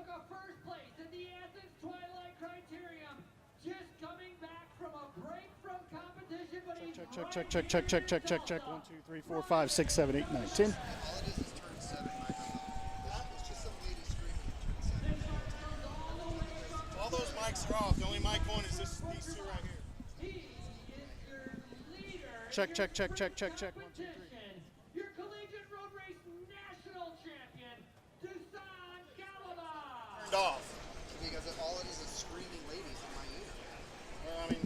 a first place in the Athens Twilight Criterium, just coming back from a break from competition, but he's Check. 1, 2, 3, 4, 5, 6, 7, 8, 9, 10. All those mics are off. The only mic on is these two right here. He is your leader. Check. 1, 2, 3. Your collegiate road race national champion, Dusan Galaba. Turned off. Because all it is screaming ladies in my ear. Well, I mean,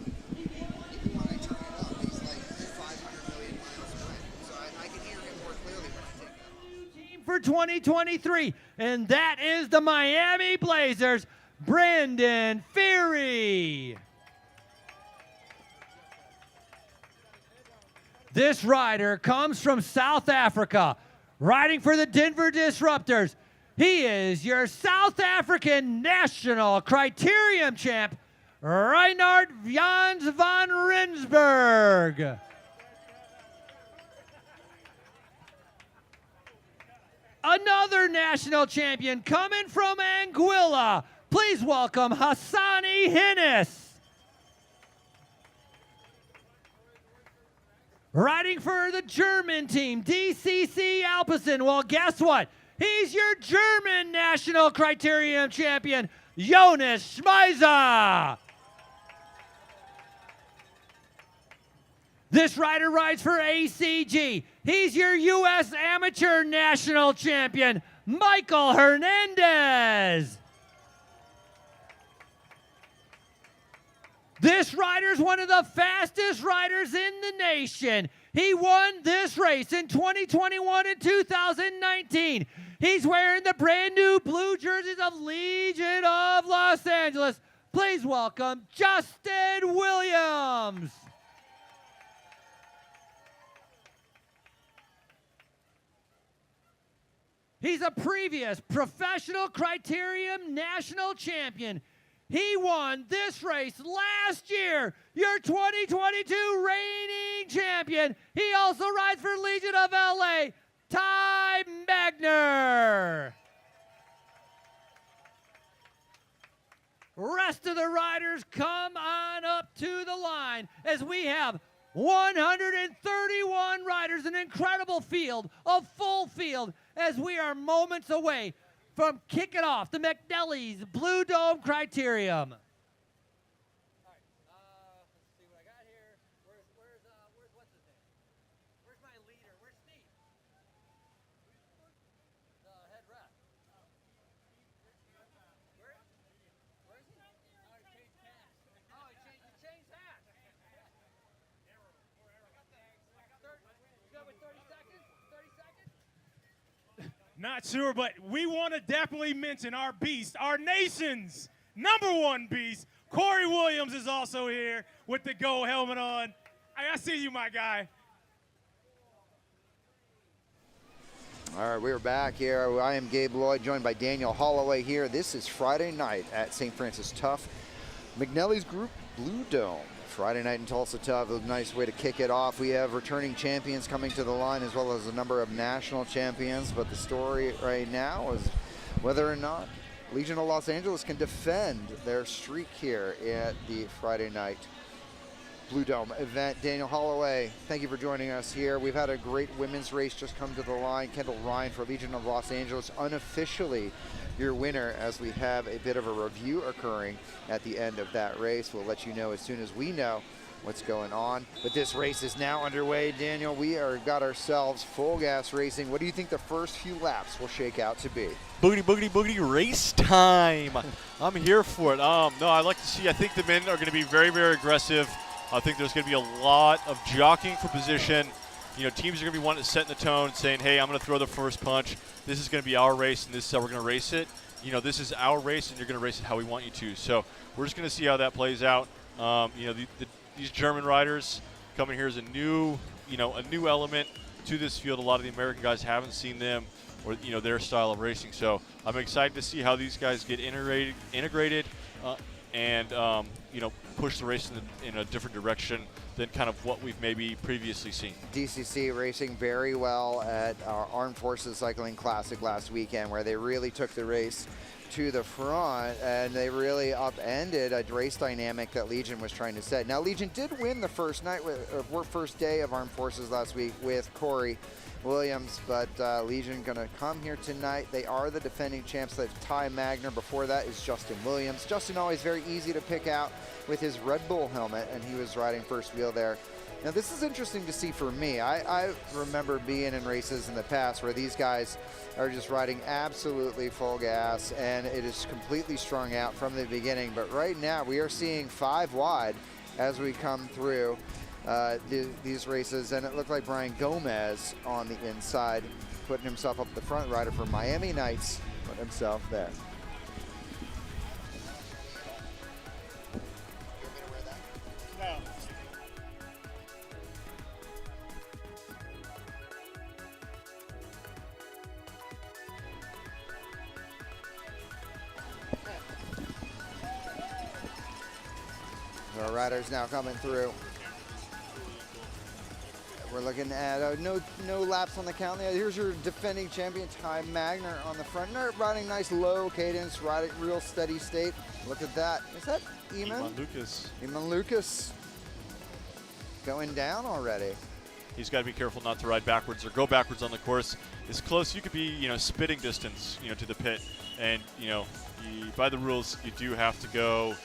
Even when I turn it up, he's like 500 million miles away. So I can hear him more clearly when I take that. New team for 2023, and that is the Miami Blazers, Brandon Feary. This rider comes from South Africa, riding for the Denver Disruptors. He is your South African National Criterium champ, Reinhard Jans van Rensburg. Another national champion coming from Anguilla. Please welcome Hassani Hennis. Riding for the German team, DCC Alpecin. Well, guess what? He's your German National Criterium champion, Jonas Schmeiser. This rider rides for ACG. He's your U.S. Amateur National Champion, Michael Hernandez. This rider's one of the fastest riders in the nation. He won this race in 2021 and 2019. He's wearing the brand new blue jerseys of Legion of Los Angeles. Please welcome Justin Williams. He's a previous professional Criterium national champion. He won this race last year, your 2022 reigning champion. He also rides for Legion of LA, Ty Magner. Rest of the riders come on up to the line as we have 131 riders, an incredible field, a full field, as we are moments away from kicking off the McNally's Blue Dome Criterium. All right, let's see what I got here. Where's what's his name? Where's my leader? Where's Steve? The head ref. Where is he? Oh, he changed hats. Oh, he changed hats. You got with 30 seconds? 30 seconds? Not sure, but we want to definitely mention our beast, our nation's #1 beast. Corey Williams is also here with the gold helmet on. I see you, my guy. All right, we're back here. I am Gabe Lloyd, joined by Daniel Holloway here. This is Friday night at St. Francis Tough. McNally's Group Blue Dome. Friday night in Tulsa Tough, a nice way to kick it off. We have returning champions coming to the line, as well as a number of national champions. But the story right now is whether or not Legion of Los Angeles can defend their streak here at the Friday night Blue Dome event. Daniel Holloway, thank you for joining us here. We've had a great women's race just come to the line. Kendall Ryan for Legion of Los Angeles, unofficially your winner, as we have a bit of a review occurring at the end of that race. We'll let you know as soon as we know what's going on. But this race is now underway. Daniel, we got ourselves full gas racing. What do you think the first few laps will shake out to be? Boogity, boogity, boogity, race time. I'm here for it. No, I like to see, I think the men are going to be very, very aggressive. I think there's going to be a lot of jockeying for position. You know, teams are going to be wanting to set the tone, saying, hey, I'm going to throw the first punch. This is going to be our race, and this is how we're going to race it. You know, this is our race, and you're going to race it how we want you to. So we're just going to see how that plays out. You know, these German riders coming here is a new element to this field. A lot of the American guys haven't seen them or, you know, their style of racing. So I'm excited to see how these guys get integrated and push the race in a different direction than kind of what we've maybe previously seen. DCC racing very well at our Armed Forces Cycling Classic last weekend, where they really took the race to the front and they really upended a race dynamic that Legion was trying to set. Now, Legion did win the first day of Armed Forces last week with Corey Williams, but Legion gonna come here tonight. They are the defending champs. They have Ty Magner. Before that is Justin Williams. Justin always very easy to pick out with his Red Bull helmet, and he was riding first wheel there. Now, this is interesting to see for me. I remember being in races in the past where these guys are just riding absolutely full gas, and it is completely strung out from the beginning. But right now, we are seeing 5 wide as we come through these races, and it looked like Brian Gomez on the inside, putting himself up the front. Rider for Miami Knights put himself there. No. Our riders now coming through. We're looking at no laps on the count. Here's your defending champion, Ty Magner on the front. Riding nice low cadence, riding real steady state. Look at that. Is that Eamon? Lucas. Eamon Lucas going down already. He's got to be careful not to ride backwards or go backwards on the course. As close you could be, spitting distance, to the pit. And, by the rules, you do have to go,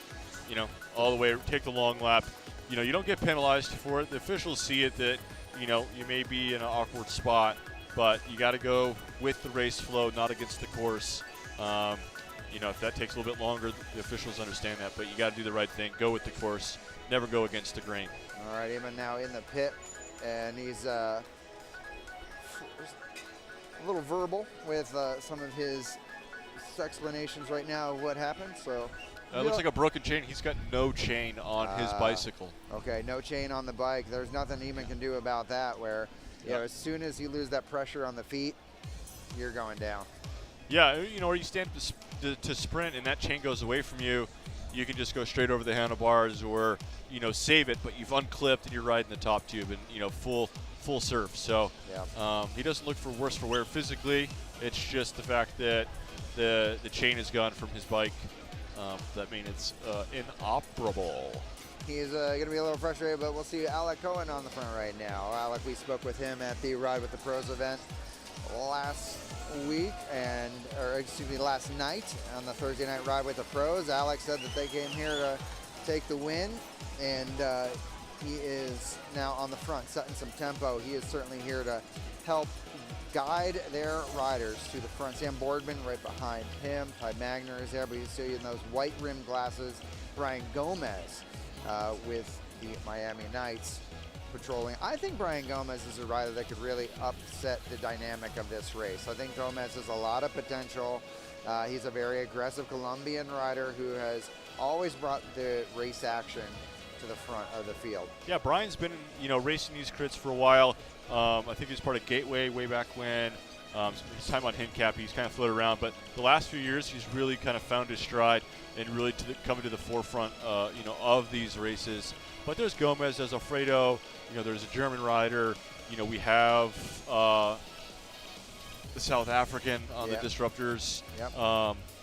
all the way, take the long lap. You don't get penalized for it. The officials see it that, you may be in an awkward spot, but you got to go with the race flow, not against the course. If that takes a little bit longer, the officials understand that, but you got to do the right thing. Go with the course. Never go against the grain. All right, Eamon now in the pit, and he's a little verbal with some of his explanations right now of what happened. So it looks like a broken chain. He's got no chain on his bicycle. Okay, no chain on the bike. There's nothing Eamon can do about that, where as soon as you lose that pressure on the feet, you're going down. Yeah, or you stand to sprint and that chain goes away from you, you can just go straight over the handlebars or, save it, but you've unclipped and you're riding the top tube and, full surf. So he doesn't look for worse for wear physically. It's just the fact that the chain is gone from his bike. That means it's inoperable. He's going to be a little frustrated, but we'll see Alec Cohen on the front right now. Alec, we spoke with him at the Ride with the Pros event last night on the Thursday night Ride with the Pros. Alec said that they came here to take the win, and he is now on the front, setting some tempo. He is certainly here to help guide their riders to the front. Sam Boardman right behind him. Ty Magner is there, but you see in those white rimmed glasses, Brian Gomez with the Miami Knights patrolling. I think Brian Gomez is a rider that could really upset the dynamic of this race. I think Gomez has a lot of potential. He's a very aggressive Colombian rider who has always brought the race action to the front of the field. Yeah, Brian's been, racing these crits for a while. I think he was part of Gateway way back when. His time on Hincap, he's kind of floated around, but the last few years he's really kind of found his stride and really coming to the forefront, of these races. But there's Gomez, there's Alfredo, there's a German rider. We have the South African on the Disruptors,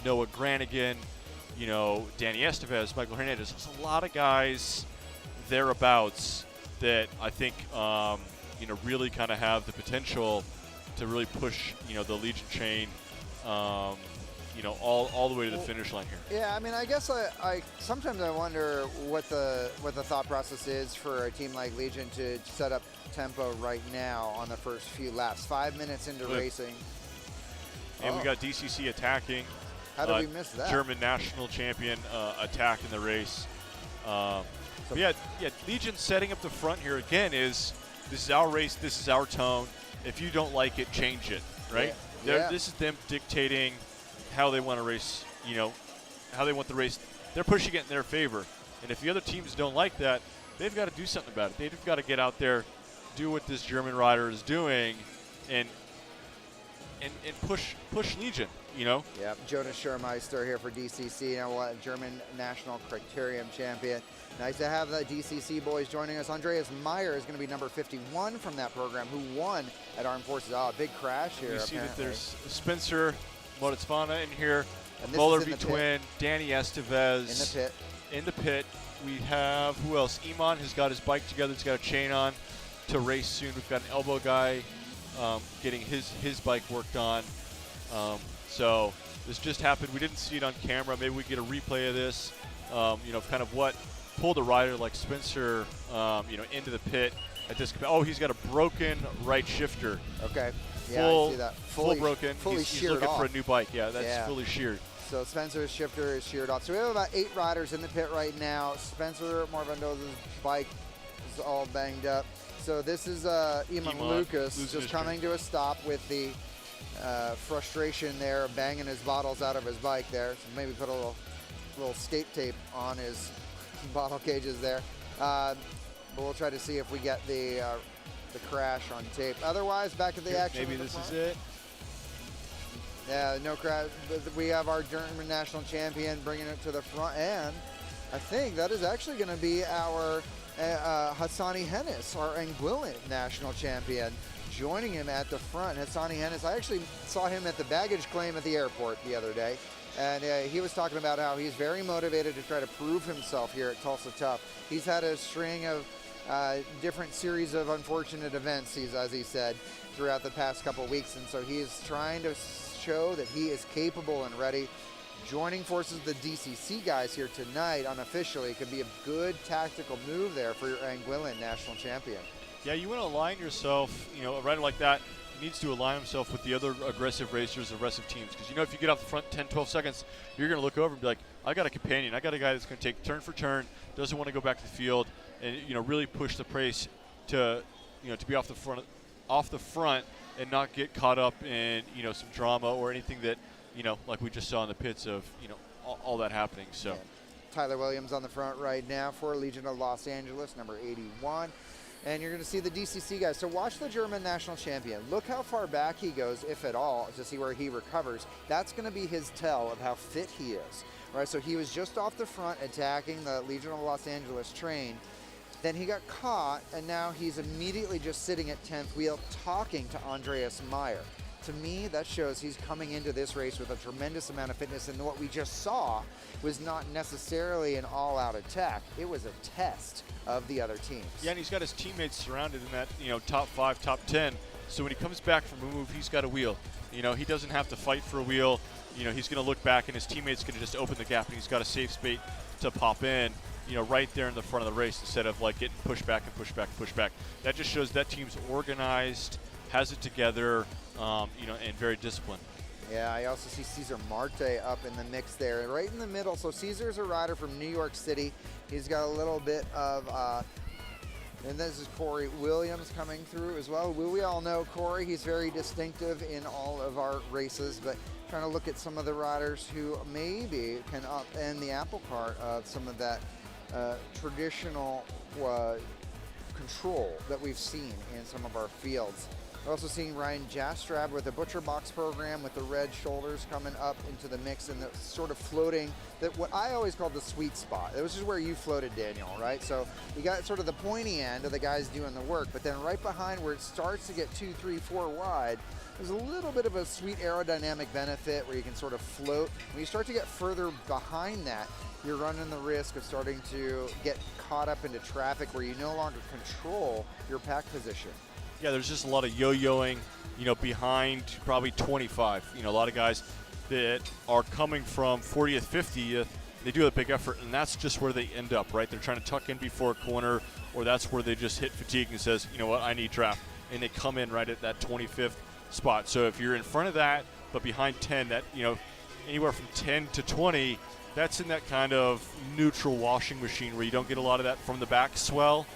Noah Granigan, Danny Estevez, Michael Hernandez. There's a lot of guys thereabouts that I think, really kind of have the potential to really push, the Legion chain, all the way to the finish line here. Yeah, I mean, I guess I sometimes I wonder what the thought process is for a team like Legion to set up tempo right now on the first few laps. 5 minutes into racing. And we got DCC attacking. How did we miss that? German national champion attack in the race. Legion setting up the front here again this is our race, this is our tone. If you don't like it, change it, right? This is them dictating how they want to race, how they want the race. They're pushing it in their favor. And if the other teams don't like that, they've got to do something about it. They've got to get out there, do what this German rider is doing, and and push Legion. Yep, Jonas Schurmeister here for DCC, now German national Criterium champion. Nice to have the DCC boys joining us. Andreas Meyer is going to be number 51 from that program, who won at Armed Forces. Oh, a big crash here. You see apparently. that there's Spencer Motitzvana in here, And this Muller is in V the Twin, Danny Estevez. In the pit. In the pit, we have, who else? Iman has got his bike together. He's got a chain on to race soon. We've got an elbow guy getting his bike worked on. So this just happened. We didn't see it on camera. Maybe we get a replay of this. Kind of what pulled a rider like Spencer, into the pit at this. Oh, he's got a broken right shifter. Okay. Yeah, I see that. Full broken. Fully he's sheared looking off. for a new bike. Yeah, that's fully sheared. So Spencer's shifter is sheared off. So we have about 8 riders in the pit right now. Spencer Morvendoza's bike is all banged up. So this is Iman Lucas just coming to a stop with the frustration there, banging his bottles out of his bike there. So maybe put a little skate tape on his bottle cages there. But we'll try to see if we get the crash on tape. Otherwise, back at the action. Maybe this is it. Yeah, no crash. We have our German national champion bringing it to the front, and I think that is actually going to be our Hassani Hennis, our Anguillan national champion, joining him at the front. Hassani Hennis, I actually saw him at the baggage claim at the airport the other day, and he was talking about how he's very motivated to try to prove himself here at Tulsa Tough. He's had a string of different series of unfortunate events, as he said, throughout the past couple of weeks, and so he is trying to show that he is capable and ready. Joining forces with the DCC guys here tonight unofficially could be a good tactical move there for your Anguillan national champion. Yeah, you want to align yourself, a rider like that needs to align himself with the other aggressive racers, aggressive teams. Because, if you get off the front 10, 12 seconds, you're going to look over and be like, I got a companion. I got a guy that's going to take turn for turn, doesn't want to go back to the field, and, really push the pace to be off the front and not get caught up in, some drama or anything that, like we just saw in the pits of, all that happening. So, yeah. Tyler Williams on the front right now for Legion of Los Angeles, number 81. And you're going to see the DCC guys. So watch the German national champion. Look how far back he goes, if at all, to see where he recovers. That's going to be his tell of how fit he is. Right, so he was just off the front attacking the Legion of Los Angeles train. Then he got caught, and now he's immediately just sitting at 10th wheel talking to Andreas Meyer. To me, that shows he's coming into this race with a tremendous amount of fitness, and what we just saw was not necessarily an all-out attack. It was a test of the other teams. Yeah, and he's got his teammates surrounded in that, top 5, top 10. So when he comes back from a move, he's got a wheel. He doesn't have to fight for a wheel. He's going to look back, and his teammate's going to just open the gap, and he's got a safe space to pop in, right there in the front of the race instead of like getting pushed back and pushed back and pushed back. That just shows that team's organized, has it together, and very disciplined. Yeah, I also see Cesar Marte up in the mix there, right in the middle. So Cesar's a rider from New York City. He's got a little bit of, and this is Corey Williams coming through as well. We all know Corey. He's very distinctive in all of our races, but trying to look at some of the riders who maybe can upend the apple cart of some of that traditional control that we've seen in some of our fields. We're also seeing Ryan Jastrab with the Butcher Box program with the red shoulders coming up into the mix and the sort of floating, that what I always call the sweet spot. This is where you floated, Daniel, right? So you got sort of the pointy end of the guys doing the work, but then right behind where it starts to get 2, 3, 4 wide, there's a little bit of a sweet aerodynamic benefit where you can sort of float. When you start to get further behind that, you're running the risk of starting to get caught up into traffic where you no longer control your pack position. Yeah, there's just a lot of yo-yoing, behind probably 25. A lot of guys that are coming from 40th, 50th, they do a big effort, and that's just where they end up, right? They're trying to tuck in before a corner, or that's where they just hit fatigue and says, you know what, I need draft. And they come in right at that 25th spot. So if you're in front of that, but behind 10, that, anywhere from 10 to 20, that's in that kind of neutral washing machine where you don't get a lot of that from the back swell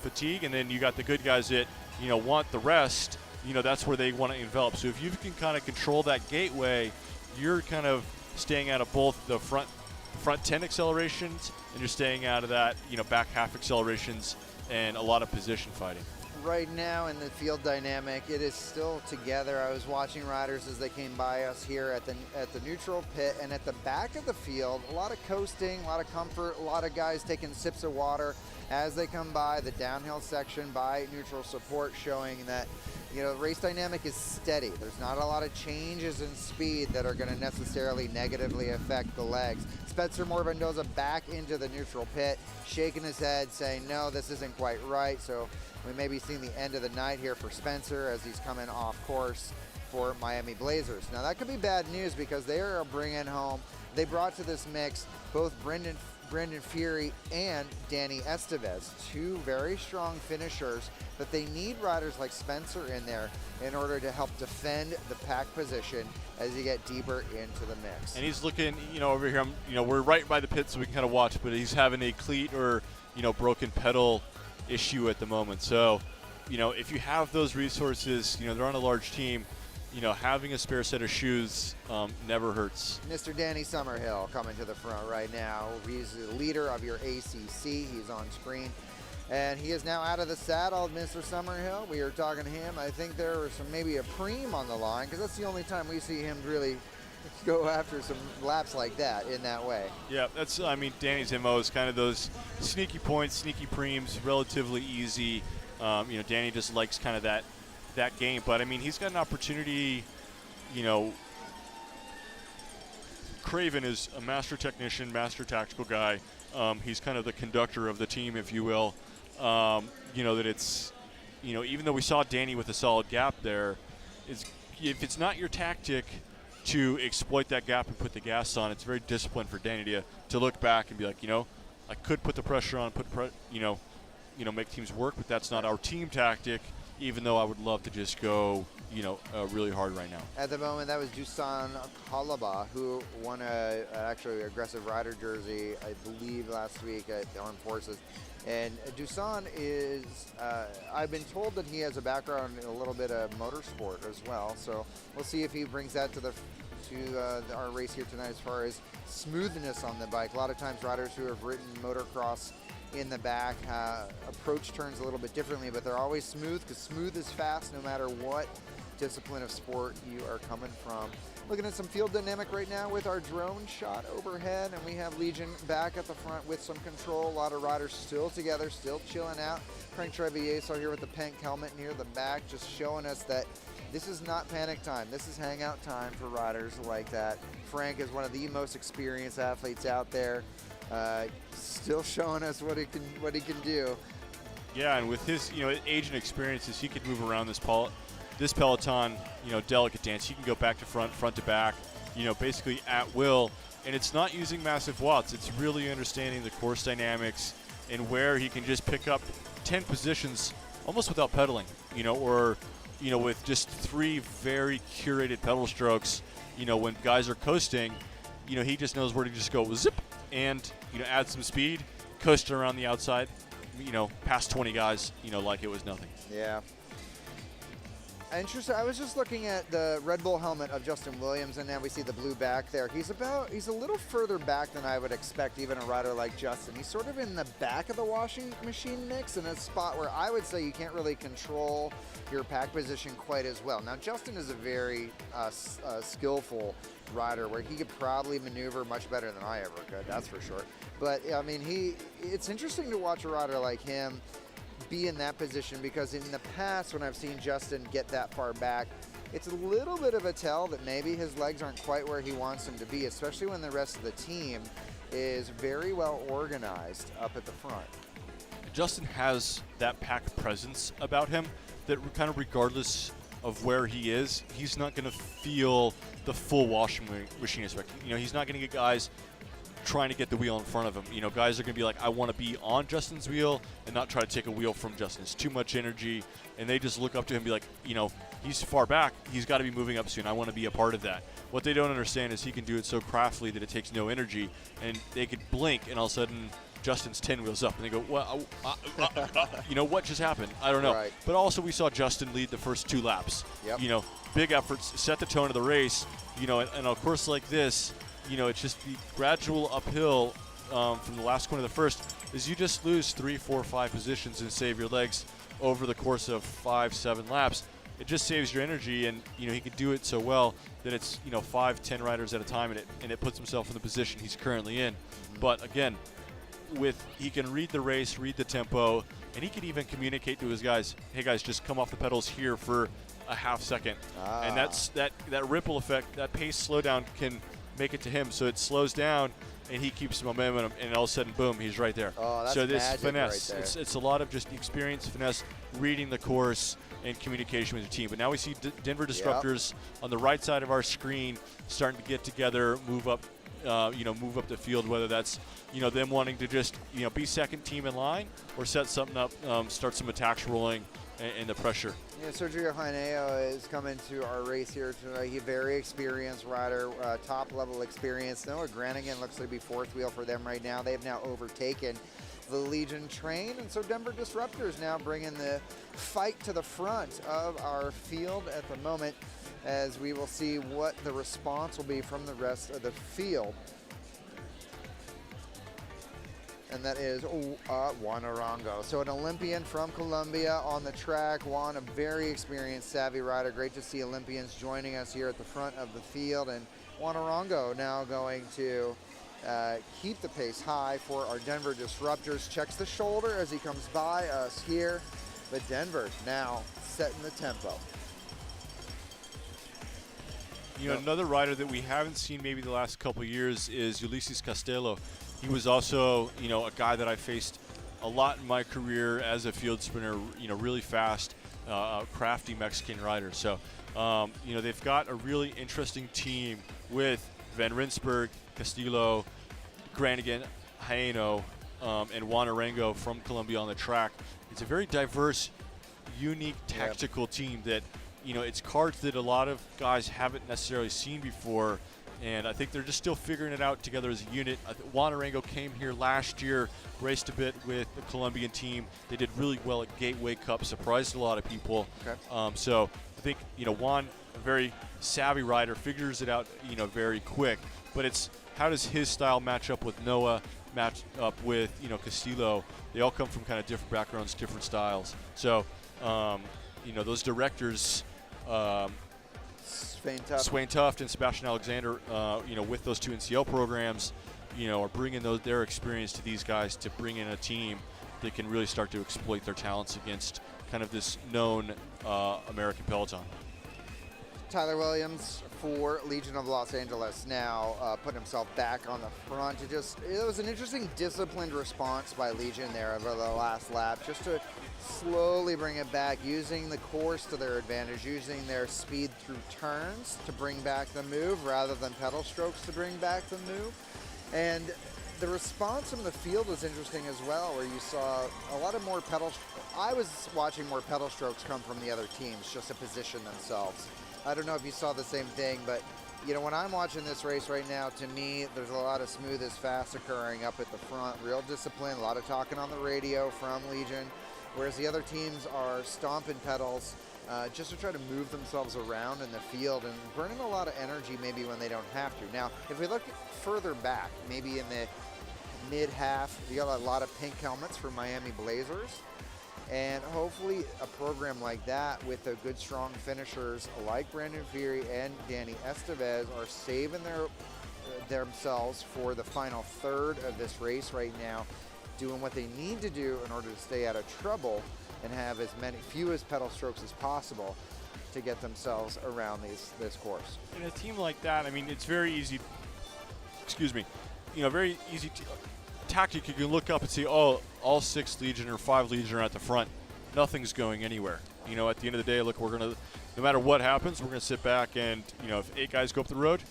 fatigue, and then you got the good guys that, want the rest, that's where they want to envelop. So if you can kind of control that gateway, you're kind of staying out of both the front 10 accelerations, and you're staying out of that, back half accelerations and a lot of position fighting. right now in the field dynamic, it is still together. I was watching riders as they came by us here at the neutral pit, and at the back of the field, a lot of coasting, a lot of comfort, a lot of guys taking sips of water as they come by the downhill section by neutral support, showing that, you know, race dynamic is steady. There's not a lot of changes in speed that are going to necessarily negatively affect the legs. Spencer Morvendoza back into the neutral pit, shaking his head, saying, no, this isn't quite right. So we may be seeing the end of the night here for Spencer as he's coming off course for Miami Blazers. Now that could be bad news because they are bringing home, they brought to this mix both Brendan Fury and Danny Estevez, two very strong finishers, but they need riders like Spencer in there in order to help defend the pack position as you get deeper into the mix. And he's looking, you know, over here, we're right by the pit so we can kind of watch, but he's having a cleat or, broken pedal issue at the moment. So, if you have those resources, they're on a large team, having a spare set of shoes never hurts. Mr. Danny Summerhill coming to the front right now. He's the leader of your ACC. He's on screen. And he is now out of the saddle, Mr. Summerhill. We are talking to him. I think there was maybe a preem on the line because that's the only time we see him really go after some laps like that in that way. Yeah, Danny's MO is kind of those sneaky points, sneaky preems, relatively easy. Danny just likes kind of that game. But, he's got an opportunity, Craven is a master technician, master tactical guy. He's kind of the conductor of the team, if you will. That it's, even though we saw Danny with a solid gap there, if it's not your tactic to exploit that gap and put the gas on, it's very disciplined for Danny to look back and be like, I could put the pressure on, make teams work, but that's not our team tactic, even though I would love to just go, really hard right now. At the moment, that was Dusan Kalaba, who won actually aggressive rider jersey, I believe, last week at the Armed Forces. And Dusan is, I've been told that he has a background in a little bit of motorsport as well. So we'll see if he brings that to our race here tonight as far as smoothness on the bike. A lot of times riders who have ridden motocross in the back approach turns a little bit differently, but they're always smooth because smooth is fast no matter what discipline of sport you are coming from. Looking at some field dynamic right now with our drone shot overhead, and we have Legion back at the front with some control. A lot of riders still together, still chilling out. Frank Treviaso here with the pink helmet near the back, just showing us that this is not panic time. This is hangout time for riders like that. Frank is one of the most experienced athletes out there, still showing us what he can do. Yeah, and with his age and experiences, he could move around this peloton, delicate dance. He can go back to front to back, basically at will. And it's not using massive watts. It's really understanding the course dynamics and where he can just pick up 10 positions almost without pedaling, or with just 3 very curated pedal strokes. When guys are coasting, he just knows where to just go zip and, add some speed, coast around the outside, past 20 guys, like it was nothing. Yeah. Interesting. I was just looking at the Red Bull helmet of Justin Williams, and now we see the blue back there. He's a little further back than I would expect even a rider like Justin. He's sort of in the back of the washing machine mix in a spot where I would say you can't really control your pack position quite as well. Now, Justin is a very skillful rider where he could probably maneuver much better than I ever could, that's for sure. But, it's interesting to watch a rider like him be in that position, because in the past when I've seen Justin get that far back, it's a little bit of a tell that maybe his legs aren't quite where he wants them to be, especially when the rest of the team is very well organized up at the front. Justin has that pack presence about him that kind of regardless of where he is, he's not going to feel the full washing machine aspect. He's not going to get guys trying to get the wheel in front of him. Guys are going to be like, I want to be on Justin's wheel and not try to take a wheel from Justin. It's too much energy, and they just look up to him and be like, he's far back. He's got to be moving up soon. I want to be a part of that. What they don't understand is he can do it so craftily that it takes no energy, and they could blink, and all of a sudden Justin's 10 wheels up, and they go, well, what just happened? I don't know. Right. But also we saw Justin lead the first 2 laps. Yep. Big efforts, set the tone of the race, and a course like this, it's just the gradual uphill from the last corner to the first is you just lose 3, 4, 5 positions and save your legs over the course of 5-7 laps, it just saves your energy, and he can do it so well that it's 5-10 riders at a time, and it puts himself in the position he's currently in. But again, he can read the race, read the tempo, and he can even communicate to his guys, hey guys, just come off the pedals here for a half second. And that's that ripple effect, that pace slowdown can make it to him, so it slows down and he keeps the momentum, and all of a sudden, boom, he's right there. Oh, that's so this magic finesse, right there. it's a lot of just experience, finesse, reading the course, and communication with your team. But now we see Denver Disruptors on the right side of our screen starting to get together, move up the field, whether that's them wanting to just be second team in line or set something up, start some attacks rolling, and the pressure. Yeah, Sergio Jaineo is coming to our race here tonight. He's a very experienced rider, top level experience. Noah Granigan looks to be fourth wheel for them right now. They've now overtaken the Legion train, and so Denver Disruptors now bringing the fight to the front of our field at the moment, as we will see what the response will be from the rest of the field. And that is Juan Arango. So an Olympian from Colombia on the track. Juan, a very experienced, savvy rider. Great to see Olympians joining us here at the front of the field. And Juan Arango now going to keep the pace high for our Denver Disruptors. Checks the shoulder as he comes by us here. But Denver now setting the tempo. Another rider that we haven't seen maybe the last couple of years is Ulysses Castelo. He was also, a guy that I faced a lot in my career as a field sprinter, really fast, crafty Mexican rider. So, they've got a really interesting team with Van Rensburg, Castillo, Granigan, Jaeno, and Juan Arango from Colombia on the track. It's a very diverse, unique tactical team that, it's cards that a lot of guys haven't necessarily seen before. And I think they're just still figuring it out together as a unit. Juan Arango came here last year, raced a bit with the Colombian team. They did really well at Gateway Cup, surprised a lot of people. Okay. So I think, Juan, a very savvy rider, figures it out, very quick. But it's how does his style match up with Noah, match up with, Castillo? They all come from kind of different backgrounds, different styles. So, those directors, Swain Tuft and Sebastian Alexander, with those two NCL programs, are bringing their experience to these guys to bring in a team that can really start to exploit their talents against kind of this known American peloton. Tyler Williams for Legion of Los Angeles now putting himself back on the front. It was an interesting disciplined response by Legion there over the last lap, just to slowly bring it back, using the course to their advantage, using their speed through turns to bring back the move rather than pedal strokes to bring back the move. And the response from the field was interesting as well, where you saw a lot of more I was watching more pedal strokes come from the other teams just to position themselves. I don't know if you saw the same thing, but when I'm watching this race right now, to me, there's a lot of smooth as fast occurring up at the front, real discipline, a lot of talking on the radio from Legion, whereas the other teams are stomping pedals just to try to move themselves around in the field and burning a lot of energy maybe when they don't have to. Now, if we look further back, maybe in the mid-half, you got a lot of pink helmets for Miami Blazers. And hopefully a program like that with the good, strong finishers like Brandon Fury and Danny Estevez are saving themselves for the final third of this race right now, doing what they need to do in order to stay out of trouble and have as few pedal strokes as possible to get themselves around this course. In a team like that, I mean, it's very easy, very easy tactic. You can look up and see, all 6 Legion or 5 Legion are at the front. Nothing's going anywhere. At the end of the day, look, we're going to, no matter what happens, we're going to sit back and, if 8 guys go up the road,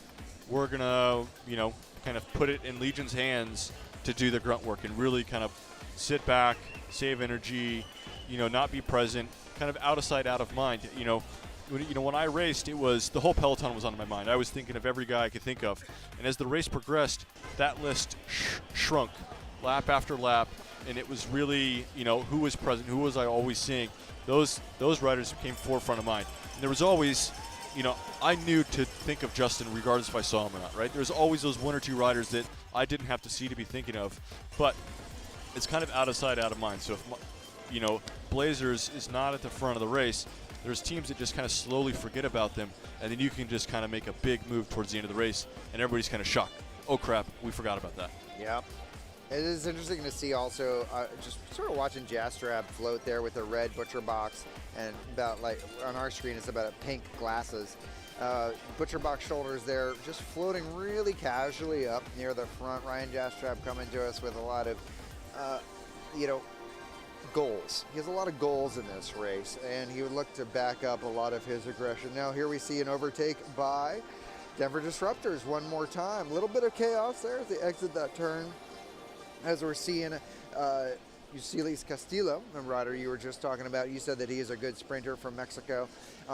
we're going to, kind of put it in Legion's hands to do the grunt work and really kind of sit back, save energy, not be present, kind of out of sight, out of mind. When I raced, it was the whole peloton was on my mind. I was thinking of every guy I could think of. And as the race progressed, that list shrunk lap after lap. And it was really, who was present, who was I always seeing. Those riders became forefront of mind. And there was always, I knew to think of Justin regardless if I saw him or not, right? There's always those 1 or 2 riders that I didn't have to see to be thinking of. But it's kind of out of sight, out of mind. So Blazers is not at the front of the race, there's teams that just kind of slowly forget about them, and then you can just kind of make a big move towards the end of the race, and everybody's kind of shocked. Oh crap, we forgot about that. Yep. It is interesting to see also, just sort of watching Jastrab float there with a red butcher box, and about like on our screen it's about pink glasses. Butcher box shoulders there, just floating really casually up near the front. Ryan Jastrab coming to us with a lot of, goals. He has a lot of goals in this race, and he would look to back up a lot of his aggression. Now here we see an overtake by Denver Disruptors one more time. A little bit of chaos there as they exit that turn. As we're seeing Usilis Castillo, the rider you were just talking about, you said that he is a good sprinter from Mexico.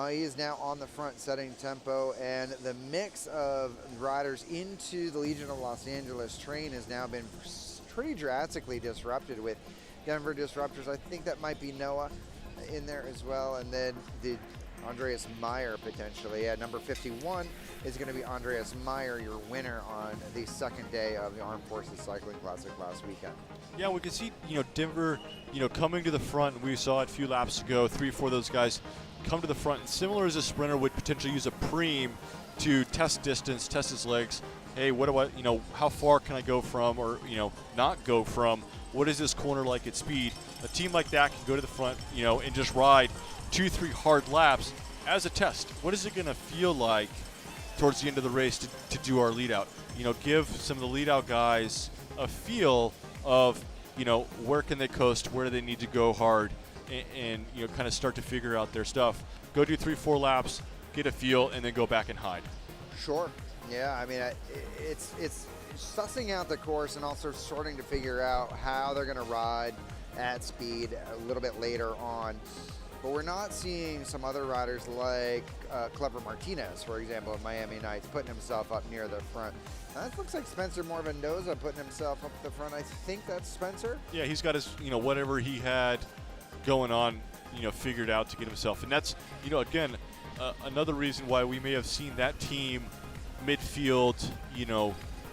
He is now on the front setting tempo, and the mix of riders into the Legion of Los Angeles train has now been pretty drastically disrupted with Denver Disruptors. I think that might be Noah in there as well, and then the Andreas Meyer potentially. Yeah, number 51 is going to be Andreas Meyer, your winner on the second day of the Armed Forces Cycling Classic last weekend. Yeah, we can see, Denver, coming to the front. We saw it a few laps ago, 3 or 4 of those guys come to the front. And similar as a sprinter would potentially use a preem to test distance, test his legs. Hey, what do I, how far can I go from, or, not go from? What is this corner like at speed? A team like that can go to the front, and just ride 2-3 hard laps as a test. What is it going to feel like towards the end of the race to do our lead out? Give some of the lead out guys a feel of, where can they coast, where do they need to go hard, and kind of start to figure out their stuff. Go do 3-4 laps, get a feel, and then go back and hide. Sure. Yeah, I mean, it's sussing out the course and also starting to figure out how they're going to ride at speed a little bit later on. But we're not seeing some other riders like Clever Martinez, for example, of Miami Knights, putting himself up near the front. That looks like Spencer Morvendoza putting himself up the front. I think that's Spencer. Yeah, he's got his, whatever he had going on, figured out to get himself. And that's, again, another reason why we may have seen that team midfield,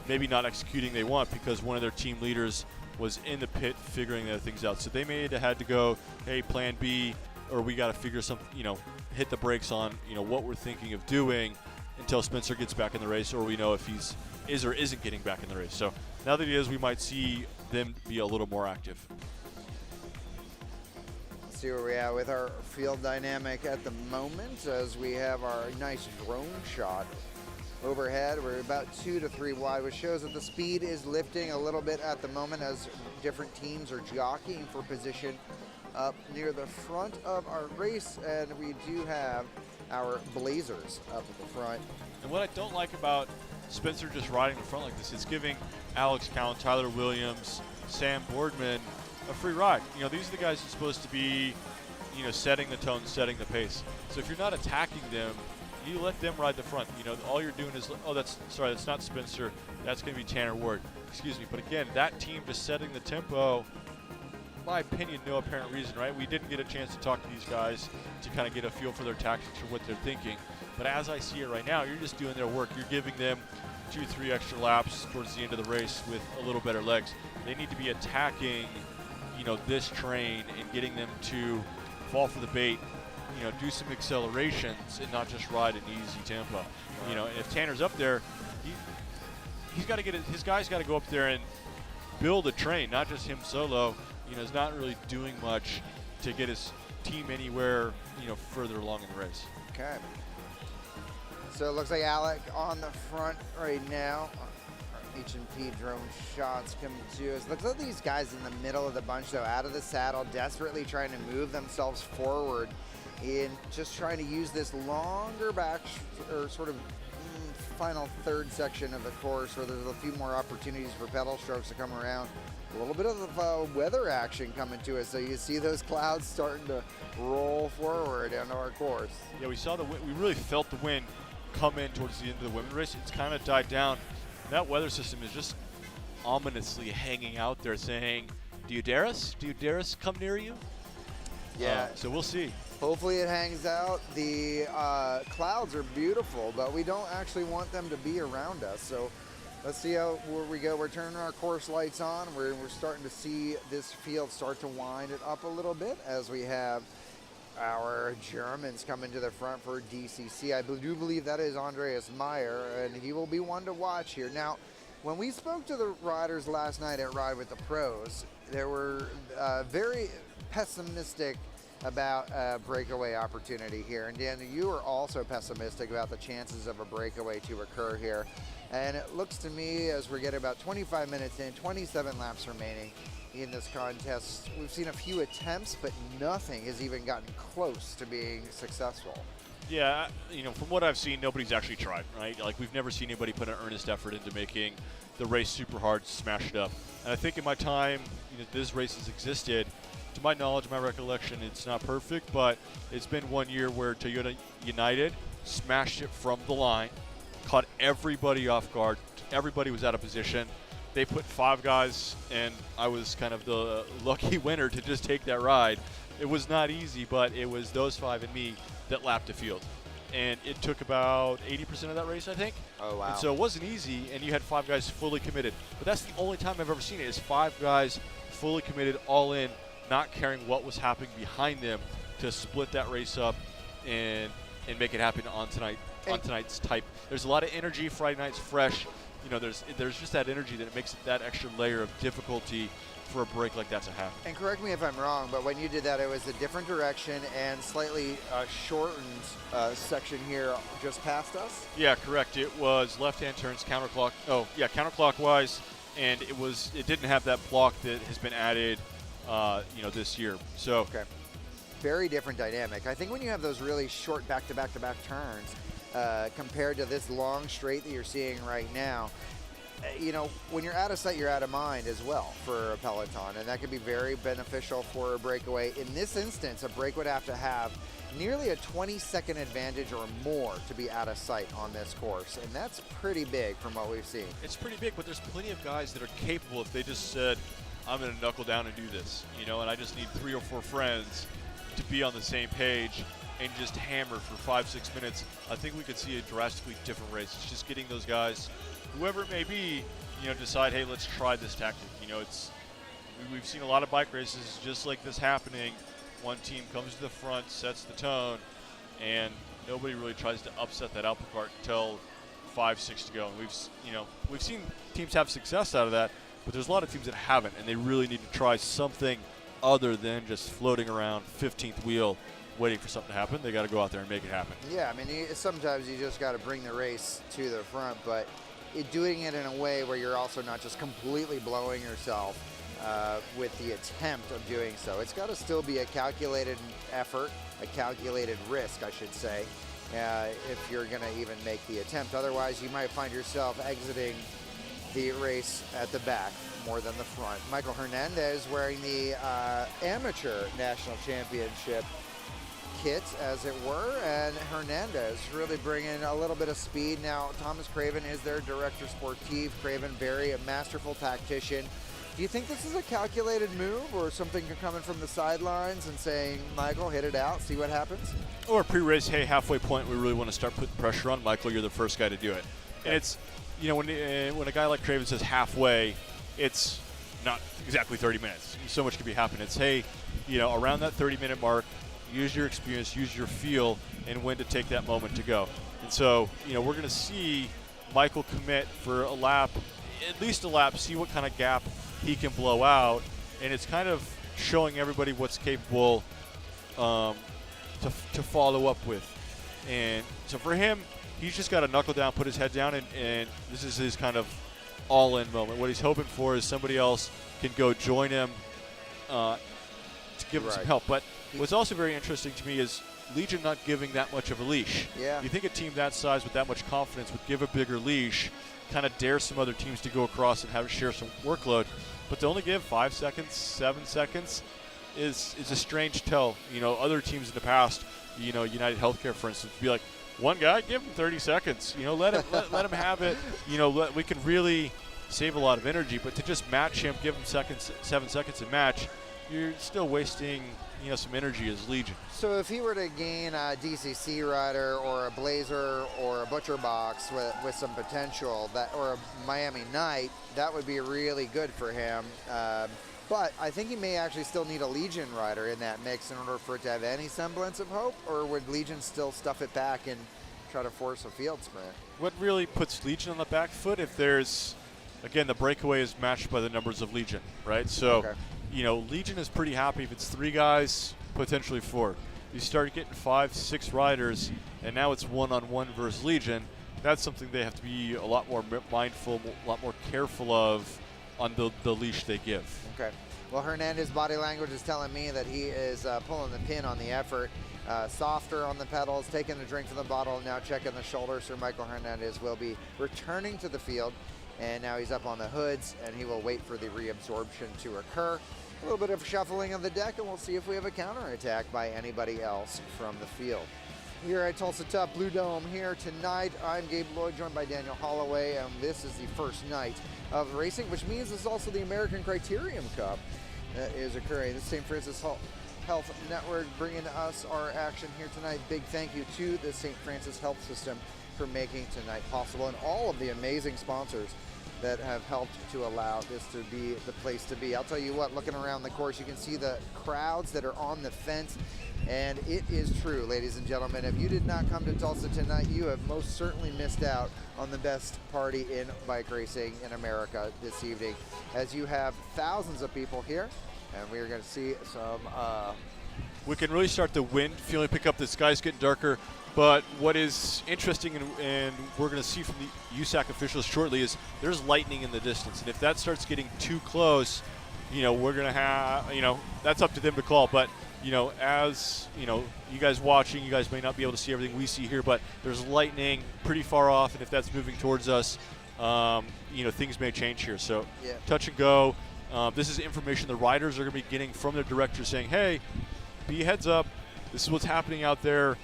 maybe not executing they want, because one of their team leaders was in the pit figuring their things out. So they may have had to go, hey, plan B, or we got to figure something, hit the brakes on, what we're thinking of doing until Spencer gets back in the race, or we know if he's is or isn't getting back in the race. So now that he is, we might see them be a little more active. Let's see where we're at with our field dynamic at the moment, as we have our nice drone shot overhead. We're about 2 to 3 wide, which shows that the speed is lifting a little bit at the moment as different teams are jockeying for position up near the front of our race, and we do have our Blazers up at the front. And what I don't like about Spencer just riding the front like this, it's giving Alex Cowan, Tyler Williams, Sam Boardman a free ride. These are the guys who are supposed to be, setting the tone, setting the pace. So if you're not attacking them, you let them ride the front. All you're doing is, that's not Spencer, that's going to be Tanner Ward. Excuse me. But again, that team just setting the tempo, in my opinion, no apparent reason, right? We didn't get a chance to talk to these guys to kind of get a feel for their tactics or what they're thinking. But as I see it right now, you're just doing their work. You're giving them 2-3 extra laps towards the end of the race with a little better legs. They need to be attacking, this train and getting them to fall for the bait, do some accelerations and not just ride an easy tempo. And if Tanner's up there, he's got to get his guys got to go up there and build a train, not just him solo. He's not really doing much to get his team anywhere, further along in the race. Okay. So it looks like Alec on the front right now. H&P drone shots coming to us. Looks like these guys in the middle of the bunch, though, out of the saddle, desperately trying to move themselves forward in just trying to use this longer back or sort of final third section of the course where there's a few more opportunities for pedal strokes to come around. A little bit of weather action coming to us, so you see those clouds starting to roll forward into our course. Yeah, we saw the wind. We really felt the wind come in towards the end of the women's race. It's kind of died down. That weather system is just ominously hanging out there saying, do you dare us? Do you dare us come near you? Yeah. So we'll see. Hopefully it hangs out. The clouds are beautiful, but we don't actually want them to be around us. So Let's see where we go. We're turning our course lights on. We're starting to see this field start to wind it up a little bit as we have our Germans coming to the front for DCC. I do believe that is Andreas Meyer, and he will be one to watch here. Now, when we spoke to the riders last night at Ride with the Pros, they were very pessimistic about a breakaway opportunity here. And Dan, you are also pessimistic about the chances of a breakaway to occur here. And it looks to me, as we're getting about 25 minutes in, 27 laps remaining in this contest, we've seen a few attempts, but nothing has even gotten close to being successful. Yeah, from what I've seen, nobody's actually tried, right? Like, we've never seen anybody put an earnest effort into making the race super hard, smash it up. And I think in my time, this race has existed, to my knowledge, my recollection, it's not perfect, but it's been 1 year where Toyota United smashed it from the line, caught everybody off guard. Everybody was out of position. They put 5 guys, and I was kind of the lucky winner to just take that ride. It was not easy, but it was those 5 and me that lapped the field. And it took about 80% of that race, I think. Oh, wow. And so it wasn't easy, and you had 5 guys fully committed. But that's the only time I've ever seen it, is 5 guys fully committed, all in, not caring what was happening behind them, to split that race up and make it happen on tonight's type. There's a lot of energy. Friday night's fresh. There's just that energy that makes it that extra layer of difficulty for a break like that to happen. And correct me if I'm wrong, but when you did that, it was a different direction and slightly shortened section here just past us? Yeah, correct. It was left-hand turns counterclockwise, and it didn't have that block that has been added this year. So okay. Very different dynamic. I think when you have those really short back-to-back-to-back turns compared to this long straight that you're seeing right now, when you're out of sight, you're out of mind as well for a peloton, and that could be very beneficial for a breakaway. In this instance, a break would have to have nearly a 20-second advantage or more to be out of sight on this course, and that's pretty big from what we've seen. It's pretty big, but there's plenty of guys that are capable if they just said, I'm going to knuckle down and do this, and I just need 3 or 4 friends to be on the same page and just hammer for 5-6 minutes. I think we could see a drastically different race. It's just getting those guys, whoever it may be, decide, hey, let's try this tactic. We've seen a lot of bike races just like this happening. One team comes to the front, sets the tone, and nobody really tries to upset that apple cart until 5-6 to go. And we've seen teams have success out of that, but there's a lot of teams that haven't, and they really need to try something other than just floating around 15th wheel waiting for something to happen. They got to go out there and make it happen. Yeah, sometimes you just got to bring the race to the front, but doing it in a way where you're also not just completely blowing yourself with the attempt of doing so. It's got to still be a calculated effort, a calculated risk, I should say, if you're going to even make the attempt. Otherwise, you might find yourself exiting the race at the back more than the front. Michael Hernandez wearing the amateur national championship kit, as it were, and Hernandez really bringing a little bit of speed. Now, Thomas Craven is their director sportif. Craven, a masterful tactician. Do you think this is a calculated move, or something coming from the sidelines and saying, Michael, hit it out, see what happens? Or pre-race, hey, halfway point, we really want to start putting pressure on Michael. You're the first guy to do it. Okay. And it's, when a guy like Craven says halfway, it's not exactly 30 minutes. So much could be happening. It's, hey, around that 30-minute mark, use your experience, use your feel, and when to take that moment to go. And so, we're going to see Michael commit for a lap, at least a lap, see what kind of gap he can blow out, and it's kind of showing everybody what's capable to follow up with. And so for him, he's just got to knuckle down, put his head down, and this is his kind of all-in moment. What he's hoping for is somebody else can go join him to give him some help. But what's also very interesting to me is Legion not giving that much of a leash. Yeah. You think a team that size with that much confidence would give a bigger leash, kind of dare some other teams to go across and have share some workload, but to only give 5 seconds, 7 seconds is a strange tell. Other teams in the past, United Healthcare, for instance, would be like, one guy, give him 30 seconds. Let him have it. We can really save a lot of energy, but to just match him, give him 7 seconds and match, you're still wasting, some energy as Legion. So if he were to gain a DCC rider or a Blazer or a Butcher Box with some potential, or a Miami Knight, that would be really good for him. But I think he may actually still need a Legion rider in that mix in order for it to have any semblance of hope, or would Legion still stuff it back and try to force a field sprint? What really puts Legion on the back foot, if there's, again, the breakaway is matched by the numbers of Legion, right? So, Okay. Legion is pretty happy if it's 3 guys, potentially 4. You start getting 5, 6 riders, and now it's one-on-one versus Legion. That's something they have to be a lot more mindful, a lot more careful of on the leash they give. Okay. Well, Hernandez's body language is telling me that he is pulling the pin on the effort. Softer on the pedals, taking a drink from the bottle, now checking the shoulder. Sir Michael Hernandez will be returning to the field, and now he's up on the hoods, and he will wait for the reabsorption to occur. A little bit of shuffling of the deck, and we'll see if we have a counterattack by anybody else from the field. Here at Tulsa Tough Blue Dome here tonight. I'm Gabe Lloyd, joined by Daniel Holloway, and this is the first night of racing, which means this is also the American Criterium Cup that is occurring. This is St. Francis Health Network bringing us our action here tonight. Big thank you to the St. Francis Health System for making tonight possible, and all of the amazing sponsors that have helped to allow this to be the place to be. I'll tell you what, looking around the course, you can see the crowds that are on the fence, and it is true, ladies and gentlemen. If you did not come to Tulsa tonight, you have most certainly missed out on the best party in bike racing in America this evening, as you have thousands of people here, and we are going to see some We can really start the wind feeling pick up. The sky's getting darker. But what is interesting, and we're going to see from the USAC officials shortly, is there's lightning in the distance. And if that starts getting too close, we're going to have, that's up to them to call. But, as, you guys watching, you guys may not be able to see everything we see here, but there's lightning pretty far off. And if that's moving towards us, things may change here. So touch and go. This is information the riders are going to be getting from their director saying, hey, be heads up. This is what's happening out there.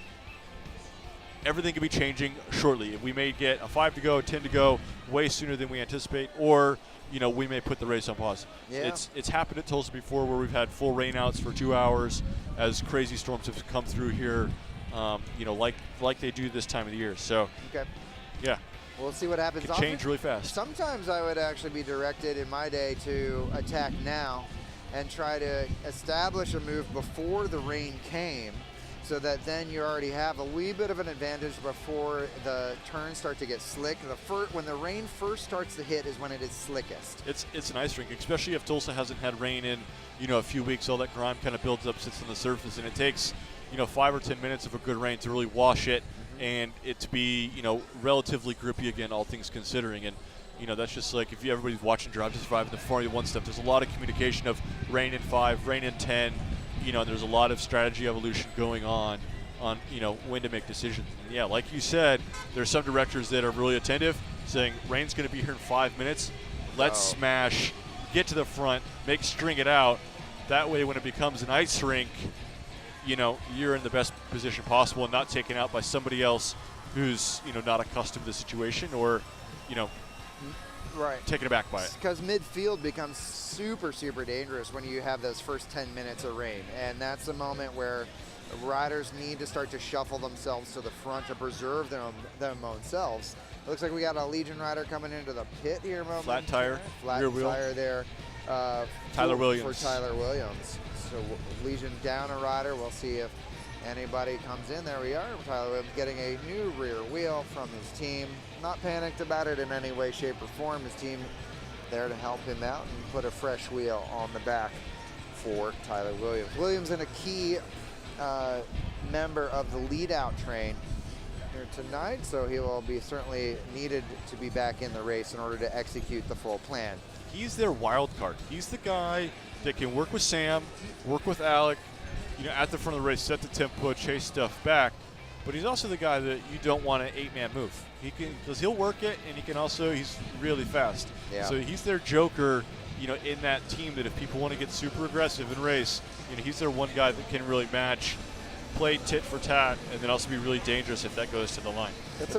Everything could be changing shortly. We may get a 5 to go, 10 to go way sooner than we anticipate, or we may put the race on pause. Yeah. It's happened at Tulsa before, where we've had full rainouts for 2 hours as crazy storms have come through here, like they do this time of the year. So, okay. Yeah, We'll see what happens. it can change really fast. Sometimes I would actually be directed in my day to attack now and try to establish a move before the rain came, so that then you already have a wee bit of an advantage before the turns start to get slick. When the rain first starts to hit is when it is slickest. It's an ice rink, especially if Tulsa hasn't had rain in a few weeks. All that grime kind of builds up, sits on the surface, and it takes 5 or 10 minutes of a good rain to really wash it, and it to be relatively grippy again, all things considering. And that's just like if everybody's watching Drive to Survive in the Formula One stuff. There's a lot of communication of rain in 5, rain in 10. And there's a lot of strategy evolution going on when to make decisions. And yeah, like you said, there's some directors that are really attentive, saying rain's going to be here in 5 minutes. Let's smash, get to the front, string it out. That way, when it becomes an ice rink, you're in the best position possible and not taken out by somebody else who's not accustomed to the situation or Right. taken aback by it. Because midfield becomes super, super dangerous when you have those first 10 minutes of rain. And that's the moment where riders need to start to shuffle themselves to the front to preserve them own selves. It looks like we got a Legion rider coming into the pit here. Flat tire, Flat rear wheel. tire there. Tyler Williams. For Tyler Williams. So Legion down a rider. We'll see if anybody comes in. There we are. Tyler Williams getting a new rear wheel from his team. Not panicked about it in any way, shape, or form. His team there to help him out and put a fresh wheel on the back for Tyler Williams. Williams in a key member of the lead-out train here tonight, so he will be certainly needed to be back in the race in order to execute the full plan. He's their wild card. He's the guy that can work with Sam, work with Alec, at the front of the race, set the tempo, chase stuff back. But he's also the guy that you don't want an 8-man move. Because he'll work it, and he's really fast. Yeah. So he's their joker, in that team that if people want to get super aggressive and race, he's their one guy that can really match, play tit for tat, and then also be really dangerous if that goes to the line. That's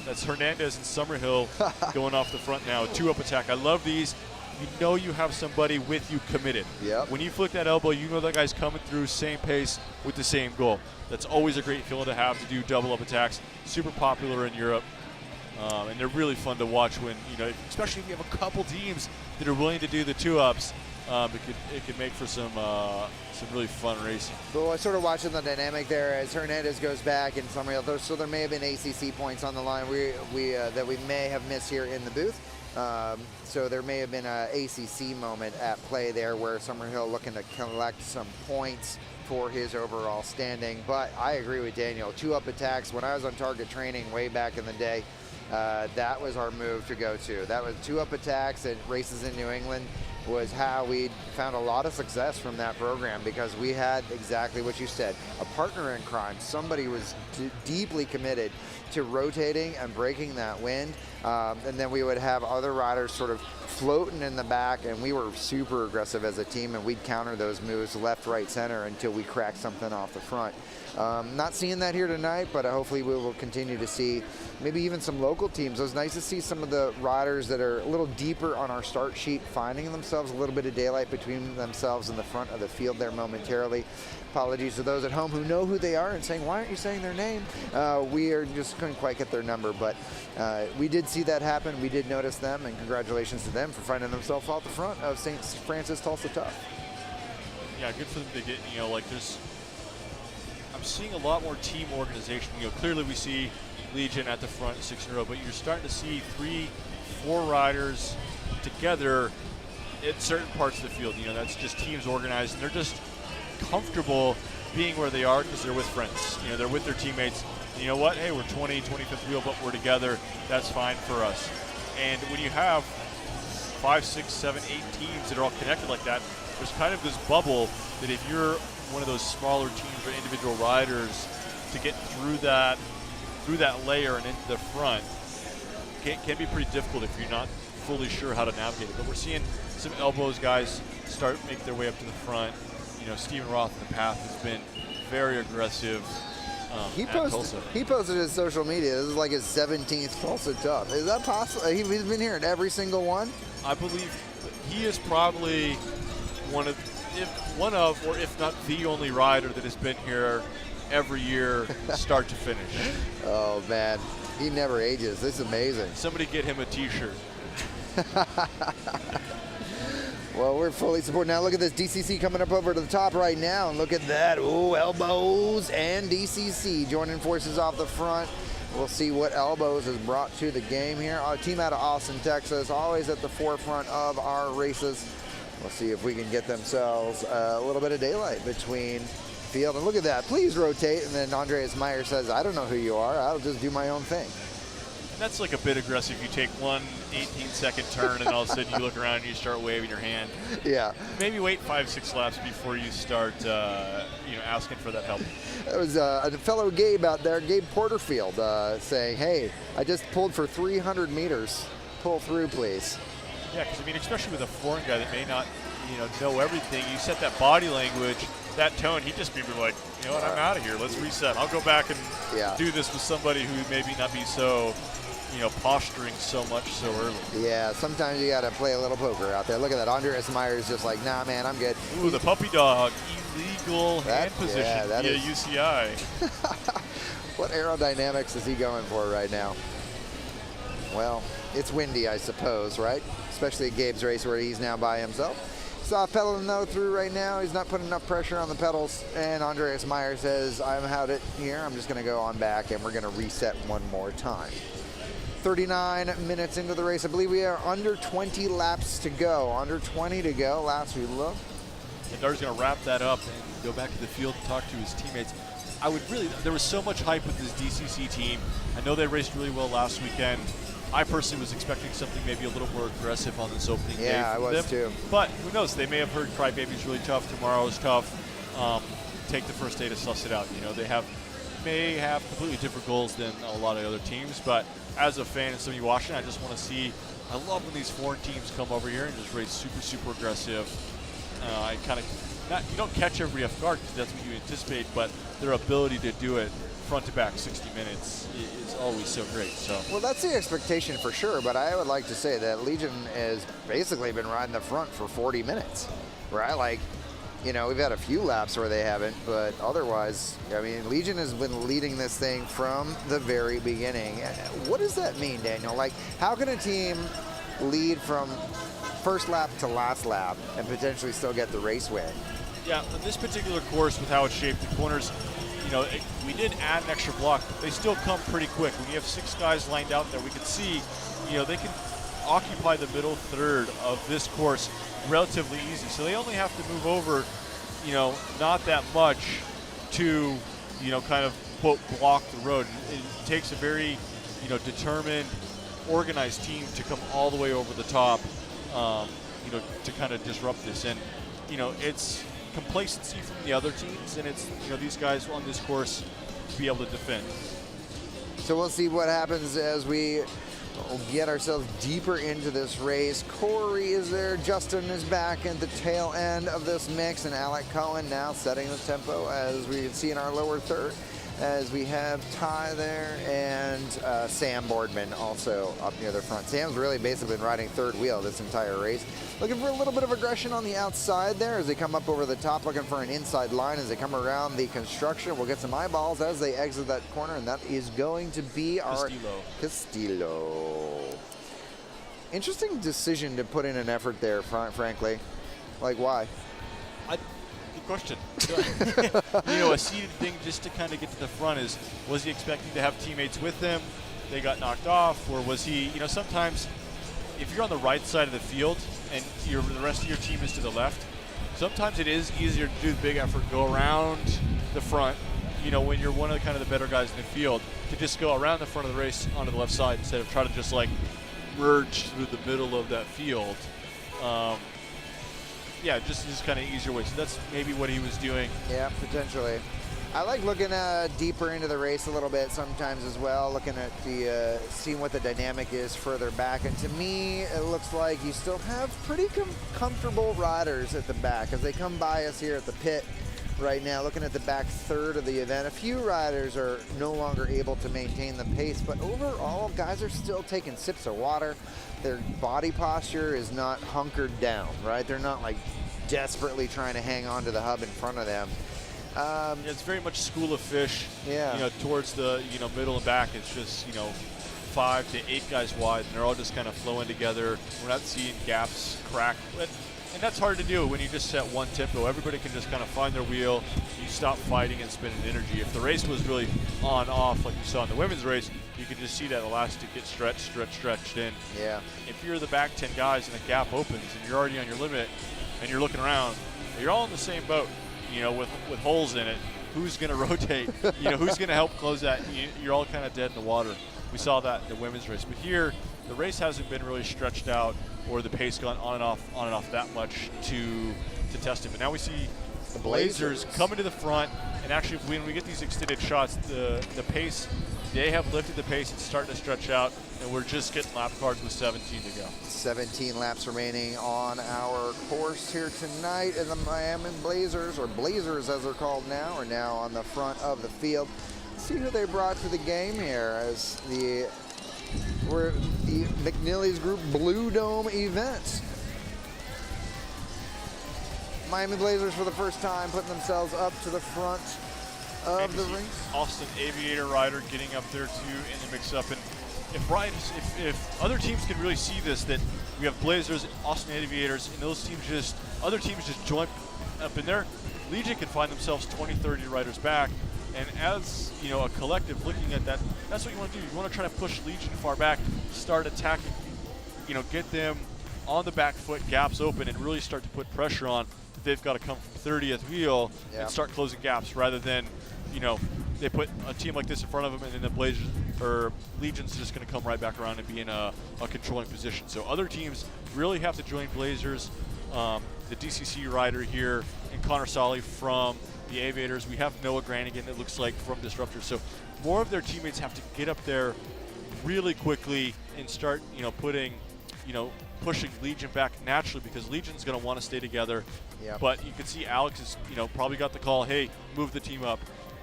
That's Hernandez and Summerhill going off the front now. 2-up attack. I love these. you know you have somebody with you committed. Yep. When you flick that elbow, you know that guy's coming through same pace with the same goal. That's always a great feeling to have, to do double-up attacks. Super popular in Europe. And they're really fun to watch when, especially if you have a couple teams that are willing to do the 2-ups. It could make for some really fun racing. Well, I sort of watching the dynamic there as Hernandez goes back and somebody else. So there may have been ACC points on the line that we may have missed here in the booth. So there may have been an ACC moment at play there where Summerhill looking to collect some points for his overall standing. But I agree with Daniel. 2-up attacks. When I was on target training way back in the day, that was our move to go to. That was 2-up attacks at races in New England was how we found a lot of success from that program, because we had exactly what you said, a partner in crime. Somebody was deeply committed to rotating and breaking that wind, and then we would have other riders sort of floating in the back, and we were super aggressive as a team, and we'd counter those moves left, right, center until we cracked something off the front. Not seeing that here tonight, but hopefully we will continue to see maybe even some local teams. It was nice to see some of the riders that are a little deeper on our start sheet finding themselves a little bit of daylight between themselves and the front of the field there momentarily. Apologies to those at home who know who they are and saying, why aren't you saying their name? We just couldn't quite get their number, but we did see that happen. We did notice them, and congratulations to them for finding themselves out the front of St. Francis Tulsa Tough. Yeah, good for them to get, I'm seeing a lot more team organization. Clearly we see Legion at the front 6 in a row, but you're starting to see 3-4 riders together at certain parts of the field. That's just teams organized, and they're just comfortable being where they are because they're with friends. They're with their teammates. You know what? Hey, we're 25th wheel, but we're together. That's fine for us. And when you have 5, 6, 7, 8 teams that are all connected like that, there's kind of this bubble that if you're one of those smaller teams or individual riders, to get through that layer and into the front can be pretty difficult if you're not fully sure how to navigate it. But we're seeing some elbows guys make their way up to the front. Stephen Roth in the path has been very aggressive. He posted his social media. This is like his 17th Tulsa Tough. Is that possible? He's been here at every single one? I believe he is probably one of, or if not the only rider that has been here every year, start to finish. Oh man, he never ages. This is amazing. Somebody get him a T-shirt. Well, we're fully supported. Now look at this, DCC coming up over to the top right now, and look at that. Ooh, elbows and DCC joining forces off the front. We'll see what elbows is brought to the game here. Our team out of Austin, Texas, always at the forefront of our races. We'll see if we can get themselves a little bit of daylight between field. And look at that, please rotate. And then Andreas Meyer says, I don't know who you are, I'll just do my own thing. And that's like a bit aggressive. You take one 18-second turn and all of a sudden you look around and you start waving your hand. Yeah. Maybe wait 5-6 laps before you start asking for that help. That was a fellow Gabe out there, Gabe Porterfield, saying, hey, I just pulled for 300 meters. Pull through, please. Yeah, because especially with a foreign guy that may not, know everything, you set that body language, that tone, he'd just be like, you know what, I'm out of here. Let's reset. I'll go back and do this with somebody who maybe not be so, posturing so much so early. Yeah, sometimes you got to play a little poker out there. Look at that. Andreas Meyer's just like, nah, man, I'm good. Ooh, the puppy dog. Illegal hand position via UCI. What aerodynamics is he going for right now? Well, it's windy, I suppose, right? Especially at Gabe's race where he's now by himself. Soft pedaling though through right now. He's not putting enough pressure on the pedals. And Andreas Meyer says, I'm out it here. I'm just going to go on back and we're going to reset one more time. 39 minutes into the race. I believe we are under 20 laps to go. Under 20 to go. Last we looked. And Dar's going to wrap that up and go back to the field and talk to his teammates. There was so much hype with this DCC team. I know they raced really well last weekend. I personally was expecting something maybe a little more aggressive on this opening day. Yeah, I was too. But who knows? They may have heard Crybaby's really tough. Tomorrow's tough. Take the first day to suss it out. They may have completely different goals than a lot of other teams. But as a fan and somebody watching, I just want to see. I love when these foreign teams come over here and just race super, super aggressive. I kind of you don't catch everybody off guard because that's what you anticipate, but their ability to do it front to back 60 minutes is always so great. So Well, that's the expectation for sure, but I would like to say that Legion has basically been riding the front for 40 minutes, right? Like, you know, we've had a few laps where they haven't, but otherwise, I mean, Legion has been leading this thing from the very beginning. What does that mean, Daniel? Like, how can a team lead from first lap to last lap and potentially still get the race win? yeah, on this particular course with how it's shaped, the corners, you know, we did add an extra block, but they still come pretty quick. When you have 6 guys lined out there, we can see, you know, they can occupy the middle third of this course relatively easy. So they only have to move over, you know, not that much to, you know, kind of, quote, block the road. It takes a very, you know, determined, organized team to come all the way over the top, you know, to kind of disrupt this. And, you know, it's complacency from the other teams, and it's, you know, these guys on this course to be able to defend. So we'll see what happens as we get ourselves deeper into this race. Corey is there, Justin is back at the tail end of this mix, and Alec Cohen now setting the tempo as we can see in our lower third, as we have Ty there and Sam Boardman also up near the front. Sam's really basically been riding third wheel this entire race. Looking for a little bit of aggression on the outside there as they come up over the top, looking for an inside line as they come around the construction. We'll get some eyeballs as they exit that corner, and that is going to be our Castillo. Interesting decision to put in an effort there, frankly. Like, why? Good question. You know, a seated thing just to kind of get to the front is, was he expecting to have teammates with him? They got knocked off, or was he, you know, sometimes if you're on the right side of the field and the rest of your team is to the left, sometimes it is easier to do the big effort, go around the front, you know, when you're one of the kind of the better guys in the field, to just go around the front of the race onto the left side instead of try to just like merge through the middle of that field. Yeah, just kind of easier way. So that's maybe what he was doing. Yeah, potentially. I like looking deeper into the race a little bit sometimes as well, looking at the seeing what the dynamic is further back. And to me, it looks like you still have pretty comfortable riders at the back as they come by us here at the pit right now, looking at the back third of the event. A few riders are no longer able to maintain the pace, but overall, guys are still taking sips of water. Their body posture is not hunkered down, right? They're not like desperately trying to hang on to the hub in front of them. Yeah, it's very much school of fish. Yeah. You know, towards the middle and back, it's just 5 to 8 guys wide, and they're all just kind of flowing together. We're not seeing gaps crack, and that's hard to do when you just set one tempo. Everybody can just kind of find their wheel. You stop fighting and spending energy. If the race was really on-off, like you saw in the women's race, you could just see that elastic get stretched in. Yeah. If you're the back 10 guys and the gap opens and you're already on your limit and you're looking around, you're all in the same boat, with holes in it. Who's going to rotate? Who's going to help close that? You're all kind of dead in the water. We saw that in the women's race. But here, the race hasn't been really stretched out or the pace gone on and off that much to test it. But now we see the Blazers coming to the front, and actually when we get these extended shots, the pace, they have lifted the pace. It's starting to stretch out, and we're just getting lap cards with 17 to go. 17 laps remaining on our course here tonight, and the Miami Blazers, or Blazers as they're called now, are now on the front of the field. Let's see who they brought to the game here as the McNally's Group Blue Dome event. Miami Blazers for the first time putting themselves up to the front of the race. Austin Aviator rider getting up there too in the mix-up, and if other teams can really see this, that we have Blazers, Austin Aviators, and other teams just join up in there, Legion can find themselves 20, 30 riders back. And as a collective looking at that, that's what you want to do. You want to try to push Legion far back, start attacking, get them on the back foot, gaps open, and really start to put pressure on. They've got to come from 30th wheel and start closing gaps rather than, they put a team like this in front of them and then the Blazers or Legion's just going to come right back around and be in a controlling position. So other teams really have to join Blazers. The DCC rider here and Connor Solly from the Aviators. We have Noah Granigan, it looks like, from Disruptor. So more of their teammates have to get up there really quickly and start, putting pushing Legion back naturally because Legion's going to want to stay together. Yep. But you can see Alex is, probably got the call, hey, move the team up.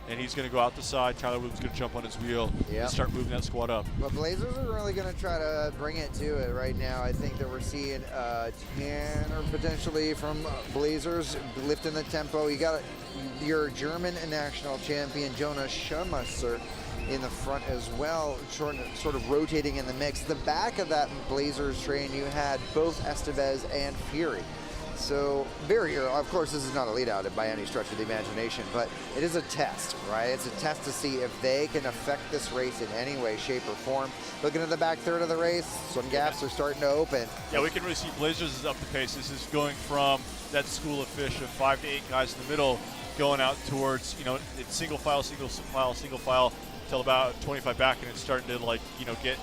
And he's going to go out the side. Tyler Williams is going to jump on his wheel and start moving that squad up. But Blazers are really going to try to bring it to it right now. I think that we're seeing Tanner potentially from Blazers lifting the tempo. You got your German national champion, Jonas Schumacher, in the front as well, sort of rotating in the mix. The back of that Blazers train, you had both Estevez and Fury. So of course, this is not a lead out by any stretch of the imagination, but it is a test, right? It's a test to see if they can affect this race in any way, shape, or form. Looking at the back third of the race, some gaps are starting to open. Yeah, we can really see Blazers is up the pace. This is going from that school of fish of 5 to 8 guys in the middle, going out towards, it's single file, till about 25 back, and it's starting to get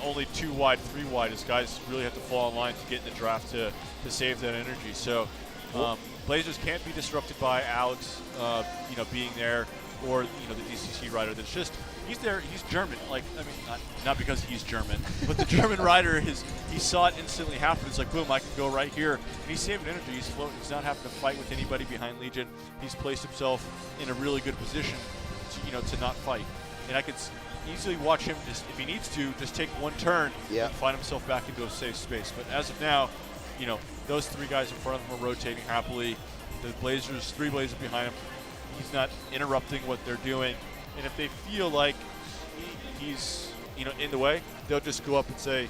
only 2 wide, 3 wide as guys really have to fall in line to get in the draft to save that energy. So Blazers can't be disrupted by Alex, being there, or the ACC rider. That's just he's there. He's German. Not because he's German, but the German rider he saw it instantly happen. It's like boom, I can go right here, and he's saving energy. He's floating. He's not having to fight with anybody behind Legion. He's placed himself in a really good position to not fight. And I could easily watch him if he needs to, just take one turn and find himself back into a safe space. But as of now, those 3 guys in front of him are rotating happily. The Blazers, 3 Blazers behind him. He's not interrupting what they're doing. And if they feel like he's, in the way, they'll just go up and say,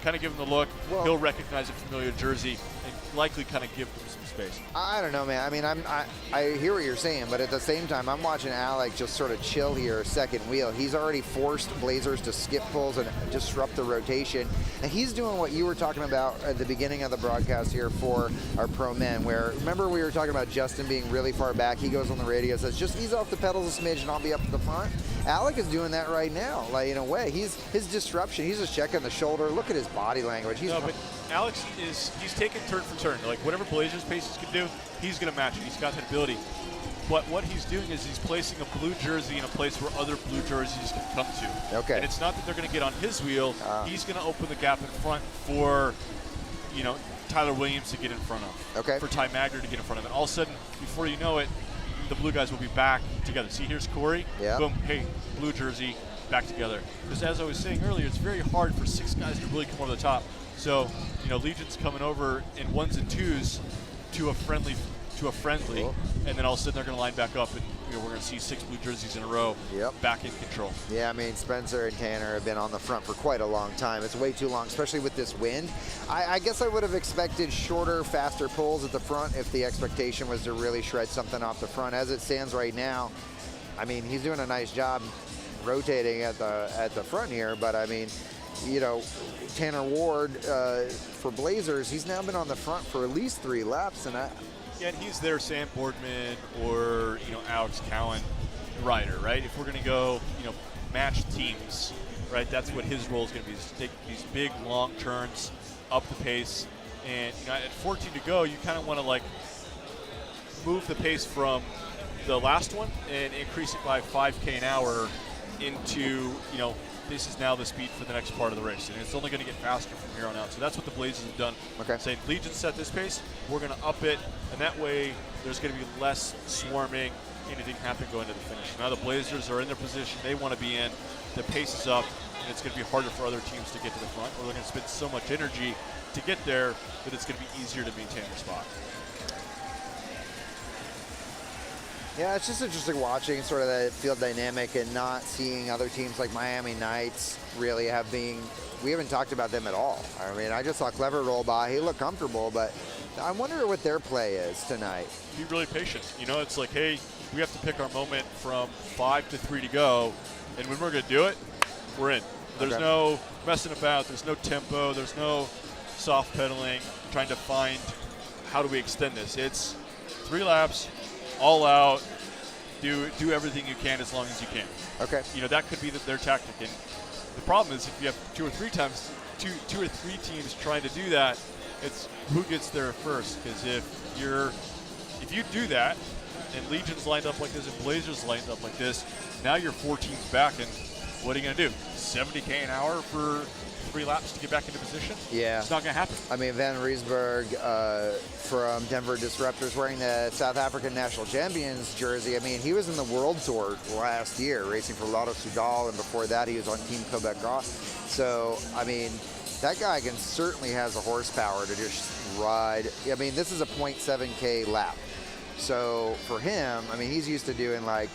kind of give him the look. Well, he'll recognize a familiar jersey and likely kind of give him some space. I don't know, man. I mean, I hear what you're saying, but at the same time, I'm watching Alec just sort of chill here, second wheel. He's already forced Blazers to skip pulls and disrupt the rotation. And he's doing what you were talking about at the beginning of the broadcast here for our pro men, where, remember we were talking about Justin being really far back. He goes on the radio and says, just ease off the pedals a smidge and I'll be up at the front. Alec is doing that right now, in a way. His disruption, he's just checking the shoulder. Look at his body language. But Alex he's taking turn for turn. Whatever Blazers paces can do, he's going to match it. He's got that ability. But what he's doing is he's placing a blue jersey in a place where other blue jerseys can come to. Okay. And it's not that they're going to get on his wheel. He's going to open the gap in front for, Tyler Williams to get in front of. Okay. For Ty Magner to get in front of. And all of a sudden, before you know it, the blue guys will be back together. See, here's Corey. Yeah. Boom. Hey, blue jersey, back together. Because as I was saying earlier, it's very hard for 6 guys to really come over the top. So, Legion's coming over in 1s and 2s to a friendly, Cool. and then all of a sudden they're going to line back up, and we're going to see 6 blue jerseys in a row back in control. Yeah, I mean, Spencer and Tanner have been on the front for quite a long time. It's way too long, especially with this wind. I guess I would have expected shorter, faster pulls at the front if the expectation was to really shred something off the front. As it stands right now, I mean, he's doing a nice job rotating at the front here, but I mean, Tanner Ward for Blazers, he's now been on the front for at least 3 laps, and and he's their Sam Boardman or Alex Cowan rider, right? If we're going to go match teams, right? That's what his role is going to be: is to take these big long turns up the pace, and at 14 to go, you kind of want to move the pace from the last one and increase it by 5K an hour into this is now the speed for the next part of the race, and it's only going to get faster from here on out. So that's what the Blazers have done. Okay. Saying Legion set this pace, we're going to up it, and that way there's going to be less swarming, anything happen going to the finish. Now the Blazers are in their position they want to be in. The pace is up, and it's going to be harder for other teams to get to the front, or they're going to spend so much energy to get there that it's going to be easier to maintain their spot. yeah, it's just interesting watching sort of that field dynamic and not seeing other teams like Miami Knights really we haven't talked about them at all. I mean, I just saw Clever roll by. He looked comfortable, but I wonder what their play is tonight. Be really patient. It's like, hey, we have to pick our moment from 5 to 3 to go, and when we're going to do it, we're in. There's no messing about. There's no tempo. There's no soft pedaling, trying to find how do we extend this. It's 3 laps, all out, do everything you can as long as you can. Okay. That could be their tactic. And the problem is if you have two or three teams trying to do that, it's who gets there first. Because if you do that, and Legion's lined up like this, and Blazers lined up like this, now you're 4 teams back, and what are you going to do? 70K an hour for 3 laps to get back into position. Yeah. It's not going to happen. I mean, Van Riesberg from Denver Disruptors wearing the South African National Champions jersey. I mean, he was in the World Tour last year, racing for Lotto Soudal, and before that he was on Team Quebecois. So, I mean, that guy certainly has the horsepower to just ride. I mean, this is a 0.7K lap. So for him, I mean, he's used to doing like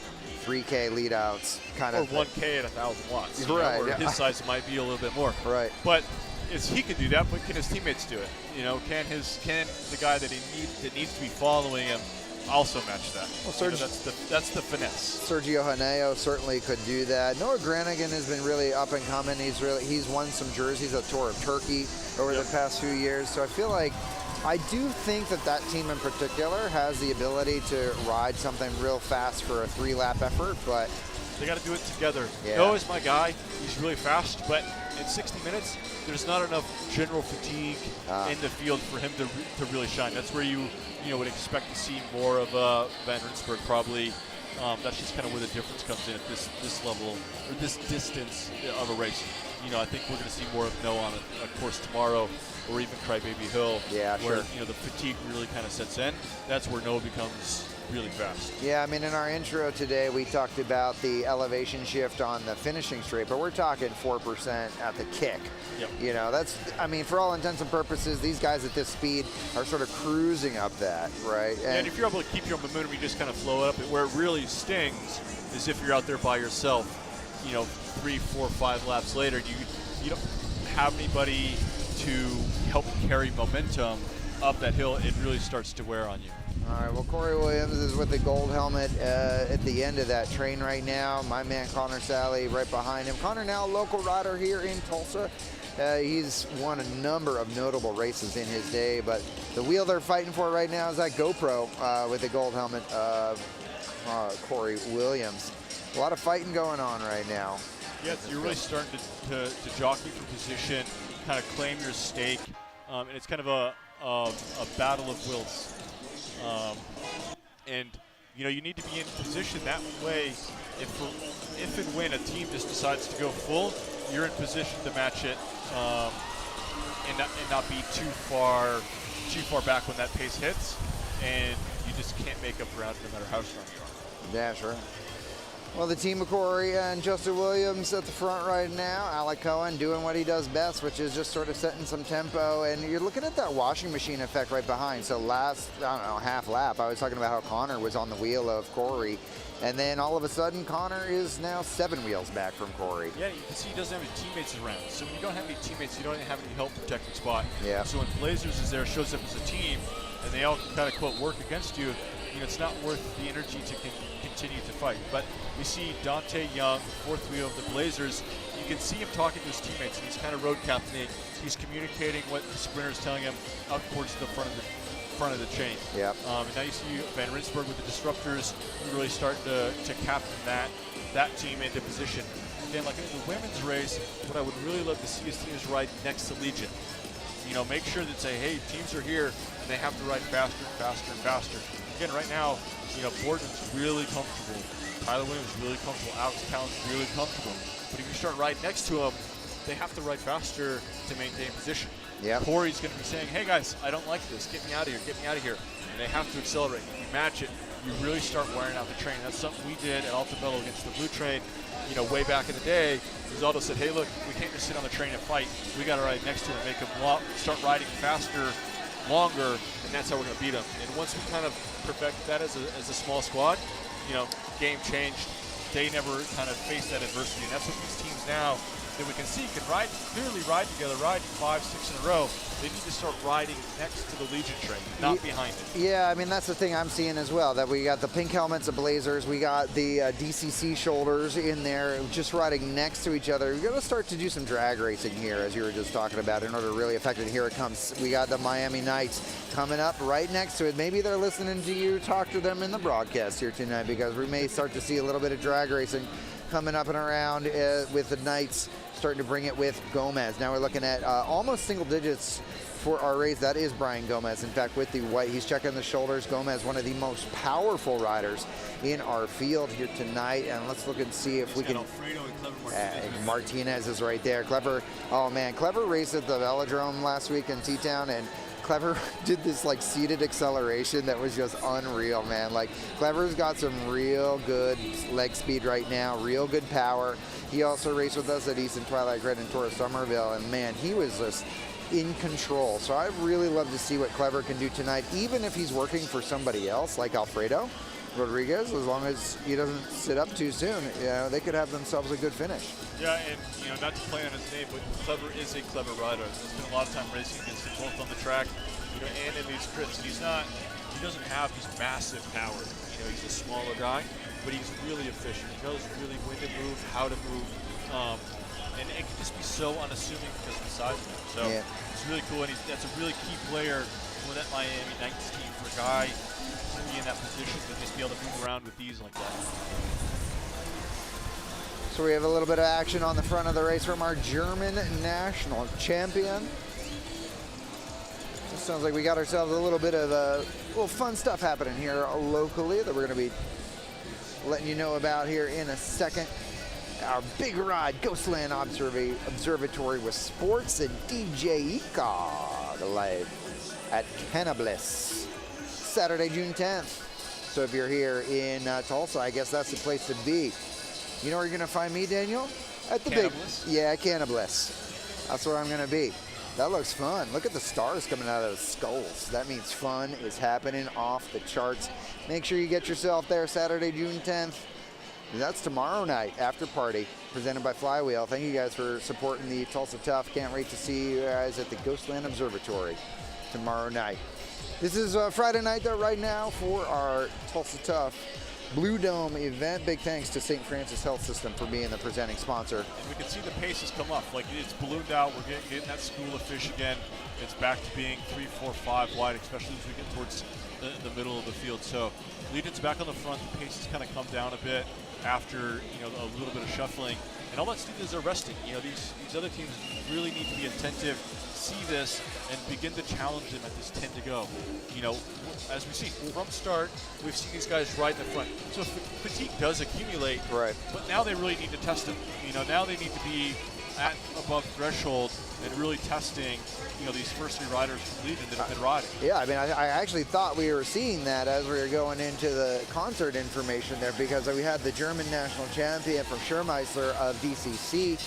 3K lead outs kind of. Or 1K at 1,000 watts. You know, Right. where his size might be a little bit more. Right. But he can do that, but can his teammates do it? You know, can the guy that needs to be following him also match that? Well, that's the finesse. Sergio Haneo certainly could do that. Noah Granigan has been really up and coming. He's won some jerseys at Tour of Turkey over the past few years. So I do think that team in particular has the ability to ride something real fast for a 3-lap effort, but they got to do it together. Yeah. Noah's my guy. He's really fast, but in 60 minutes, there's not enough general fatigue in the field for him to really shine. That's where you would expect to see more of Van Rensburg probably. That's just kind of where the difference comes in at this level or this distance of a race. You know, I think we're going to see more of Noah on a course tomorrow, or even Crybaby Hill, where the fatigue really kind of sets in. That's where Noah becomes really fast. Yeah, I mean, in our intro today, we talked about the elevation shift on the finishing straight, but we're talking 4% at the kick. Yep. You know, I mean, for all intents and purposes, these guys at this speed are sort of cruising up that, right? And if you're able to keep your momentum, you just kind of flow it up. Where it really stings is if you're out there by yourself, 3, 4, 5 laps later, you don't have anybody to help carry momentum up that hill. It really starts to wear on you. All right, well, Corey Williams is with the gold helmet at the end of that train right now. My man Connor Sally right behind him. Connor now a local rider here in Tulsa. He's won a number of notable races in his day, but the wheel they're fighting for right now is that GoPro with the gold helmet of Corey Williams. A lot of fighting going on right now. Yeah, you're really starting to jockey for position, kind of claim your stake, and it's kind of a battle of wills. And you need to be in position that way. If and when a team just decides to go full, you're in position to match it, and not be too far back when that pace hits, and you just can't make up ground no matter how strong you are. Yeah, sure. Well, the team of Corey and Justin Williams at the front right now. Alec Cohen doing what he does best, which is just sort of setting some tempo. And you're looking at that washing machine effect right behind. So last, half lap, I was talking about how Connor was on the wheel of Corey. And then all of a sudden, Connor is now 7 wheels back from Corey. Yeah, you can see he doesn't have any teammates around. So when you don't have any teammates, you don't have any help protecting spot. Yeah. So when Blazers is there, shows up as a team, and they all kind of, quote, work against you, it's not worth the energy to continue to fight. But we see Dante Young, fourth wheel of the Blazers. You can see him talking to his teammates, and he's kind of road captaining. He's communicating what the sprinter's telling him out towards the front of the chain. Yep. And now you see Van Rensburg with the Disruptors really starting to captain that team into position. Again, like in the women's race, what I would really love to see is teams ride next to Legion. Make sure that say, hey, teams are here, and they have to ride faster and faster and faster. Again, right now, Borden's really comfortable. Tyler Williams is really comfortable. Alex Callan's really comfortable. But if you start riding next to them, they have to ride faster to maintain position. Yep. Corey's going to be saying, hey, guys, I don't like this. Get me out of here. Get me out of here. And they have to accelerate. If you match it, you really start wearing out the train. That's something we did at Alta Bello against the Blue Train, way back in the day. Aldo said, hey, look, we can't just sit on the train and fight. We got to ride next to him, make him start riding faster, longer, and that's how we're going to beat him. And once we kind of perfect that as a small squad, game changed. They never kind of faced that adversity, and that's what these teams now that we can see can clearly ride together, ride 5, 6 in a row. They need to start riding next to the Legion train, not behind it. Yeah, I mean, that's the thing I'm seeing as well, that we got the pink helmets of Blazers, we got the DCC shoulders in there, just riding next to each other. We've got to start to do some drag racing here, as you were just talking about, in order to really affect it. Here it comes. We got the Miami Knights coming up right next to it. Maybe they're listening to you talk to them in the broadcast here tonight, because we may start to see a little bit of drag racing coming up and around with the Knights starting to bring it with Gomez. Now we're looking at almost single digits for our race. That is Brian Gomez. In fact, with the white, he's checking the shoulders. Gomez, one of the most powerful riders in our field here tonight. And let's look and see if we can. Alfredo and Clever Martinez. Martinez is right there. Clever, oh man, Clever raced at the Velodrome last week in T-Town, and Clever did this like seated acceleration that was just unreal, man. Like, Clever's got some real good leg speed right now, real good power. He also raced with us at Easton Twilight Grid and Tour of Somerville, and man, he was just in control. So I really love to see what Clever can do tonight, even if he's working for somebody else like Alfredo Rodriguez. As long as he doesn't sit up too soon, you know, they could have themselves a good finish. Yeah, and you know, not to play on his name, but Clever is a clever rider. There's been a lot of time racing against him both on the track, you know, and in these crits. He doesn't have this massive power. You know, he's a smaller guy, but he's really efficient. He knows really when to move, how to move, and it can just be so unassuming because of the size of him. So Yeah. it's really cool, and that's a really key player for that Miami Knights team, for a guy to be in that position to just be able to move around with ease like that. So we have a little bit of action on the front of the race from our German national champion. It sounds like we got ourselves a little bit of little fun stuff happening here locally that we're going to be letting you know about here in a second. Our big ride, Ghostland Observatory with sports and DJ Ika live at Cannabis, Saturday, June 10th. So if you're here in Tulsa, I guess that's the place to be. You know where you're gonna find me, Daniel? At the Cannabis? Cannabis. That's where I'm gonna be. That looks fun. Look at the stars coming out of the skulls. That means fun is happening off the charts. Make sure you get yourself there Saturday, June 10th. That's tomorrow night, after party, presented by Flywheel. Thank you guys for supporting the Tulsa Tough. Can't wait to see you guys at the Ghostland Observatory tomorrow night. This is Friday night, though, right now for our Tulsa Tough Blue Dome event. Big thanks to St. Francis Health System for being the presenting sponsor. And we can see the paces come up. Like, it's ballooned out. We're getting that school of fish again. It's back to being 3, 4, 5 wide, especially as we get towards the middle of the field. So Legion's back on the front. The paces kind of come down a bit after, you know, a little bit of shuffling. And all that students are resting. You know, these other teams really need to be attentive, see this, and begin to challenge them at this 10 to go. You know, as we see from start, we've seen these guys right in the front. So fatigue does accumulate, Right. but now they really need to test them. You know, now they need to be at above threshold and really testing, you know, these first 3 riders from Legion that have been riding. Yeah, I mean, I actually thought we were seeing that as we were going into the concert information there, because we had the German national champion from Schirmeisler of DCC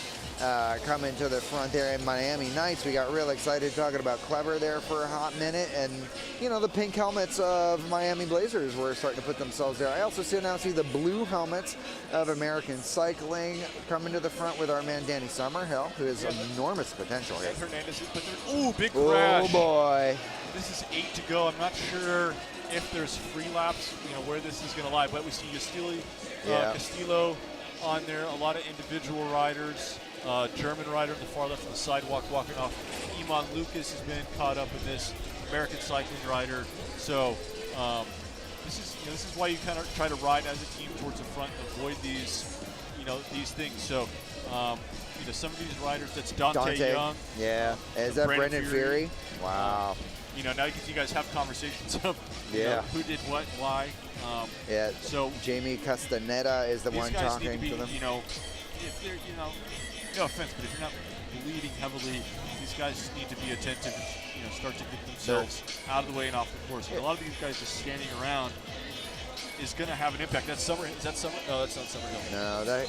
coming to the front there in Miami Knights. We got real excited talking about Clever there for a hot minute, and you know, the pink helmets of Miami Blazers were starting to put themselves there. I also now see the blue helmets of American Cycling coming to the front with our man Danny Summerhill, who has enormous potential here. And Hernandez, but ooh, big crash. Oh boy. This is 8 to go. I'm not sure if there's free laps, you know, where this is going to lie, but we see Castillo on there, a lot of individual riders. German rider on the far left of the sidewalk walking off. Iman Lucas has been caught up in this, American Cycling rider. So this is why you kind of try to ride as a team towards the front and avoid these, you know, these things. So you know, some of these riders, that's Dante Young. Yeah. Is that Brendan Fury? Wow. You know, now you guys have conversations of you know, who did what, why. Yeah. So Jamie Castaneda is the one these guys talking need to be, to them. you know, if they're, you know, no offense, but if you're not bleeding heavily, these guys need to be attentive and, you know, start to get themselves out of the way and off the course. But a lot of these guys just standing around is going to have an impact. That's Summer. Is that Summer? No, that's not Summerhill. No,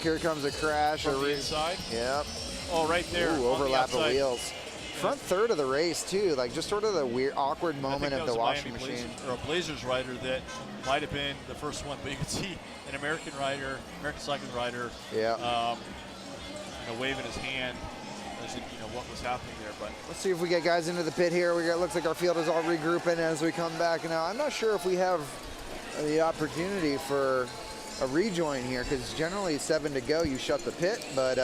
here comes a crash. From the inside. Yep. Oh, right there. Ooh, overlap of outside. wheels. Front third of the race too, like just sort of the weird, awkward moment of the washing Miami machine. Blazers, or a Blazers rider that might have been the first one, but you can see an American rider, American Cycling rider, Yeah. you know, waving his hand as it, you know, what was happening there. But Let's see if we get guys into the pit here. Looks like our field is all regrouping as we come back. Now, I'm not sure if we have the opportunity for a rejoin here, because generally 7 to go, you shut the pit, but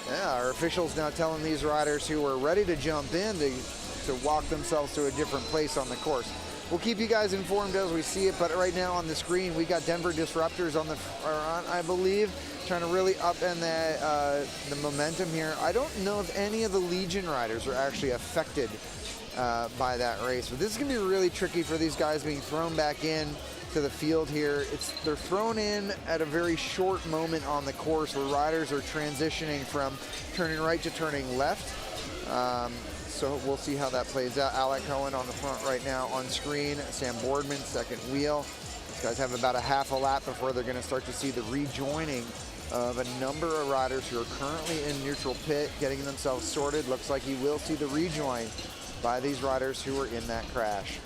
yeah, our officials now telling these riders who are ready to jump in to walk themselves to a different place on the course. we'll keep you guys informed as we see it. But right now on the screen, we got Denver Disruptors on the front, I believe, trying to really upend the momentum here. I don't know if any of the Legion riders are actually affected by that race, but this is going to be really tricky for these guys being thrown back in to the field here. They're thrown in at a very short moment on the course where riders are transitioning from turning right to turning left. So we'll see how that plays out. Alec Cohen on the front right now on screen. Sam Boardman, second wheel. These guys have about a half a lap before they're going to start to see the rejoining of a number of riders who are currently in neutral pit, getting themselves sorted. Looks like you will see the rejoin by these riders who were in that crash.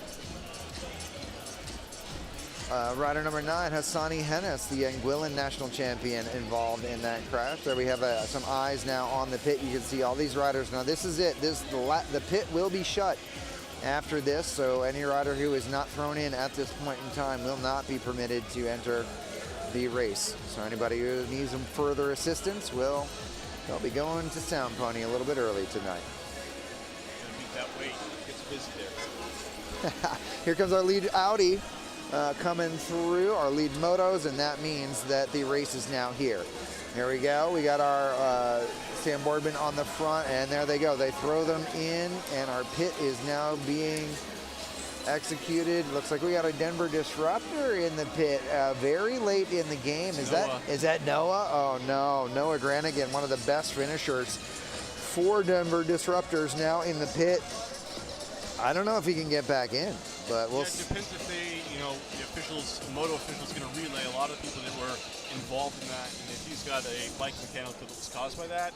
Rider number 9, Hassani Hennes, the Anguillan national champion, involved in that crash. There we have some eyes now on the pit. You can see all these riders. Now this is it. The pit will be shut after this, so any rider who is not thrown in at this point in time will not be permitted to enter the race. So anybody who needs some further assistance they'll be going to Sound Pony a little bit early tonight. That weight gets busy there. Here comes our lead Audi coming through, our lead motos, and that means that the race is now here. Here we go. We got our Sam Boardman on the front, and there they go. They throw them in, and our pit is now being executed. Looks like we got a Denver Disruptor in the pit very late in the game. Is that Noah? Oh no, Noah Granigan, one of the best finishers for Denver Disruptors, now in the pit. I don't know if he can get back in, but we'll see. It depends if they, the officials, moto officials, going to relay a lot of people that were involved in that, and if he's got a bike mechanical that was caused by that,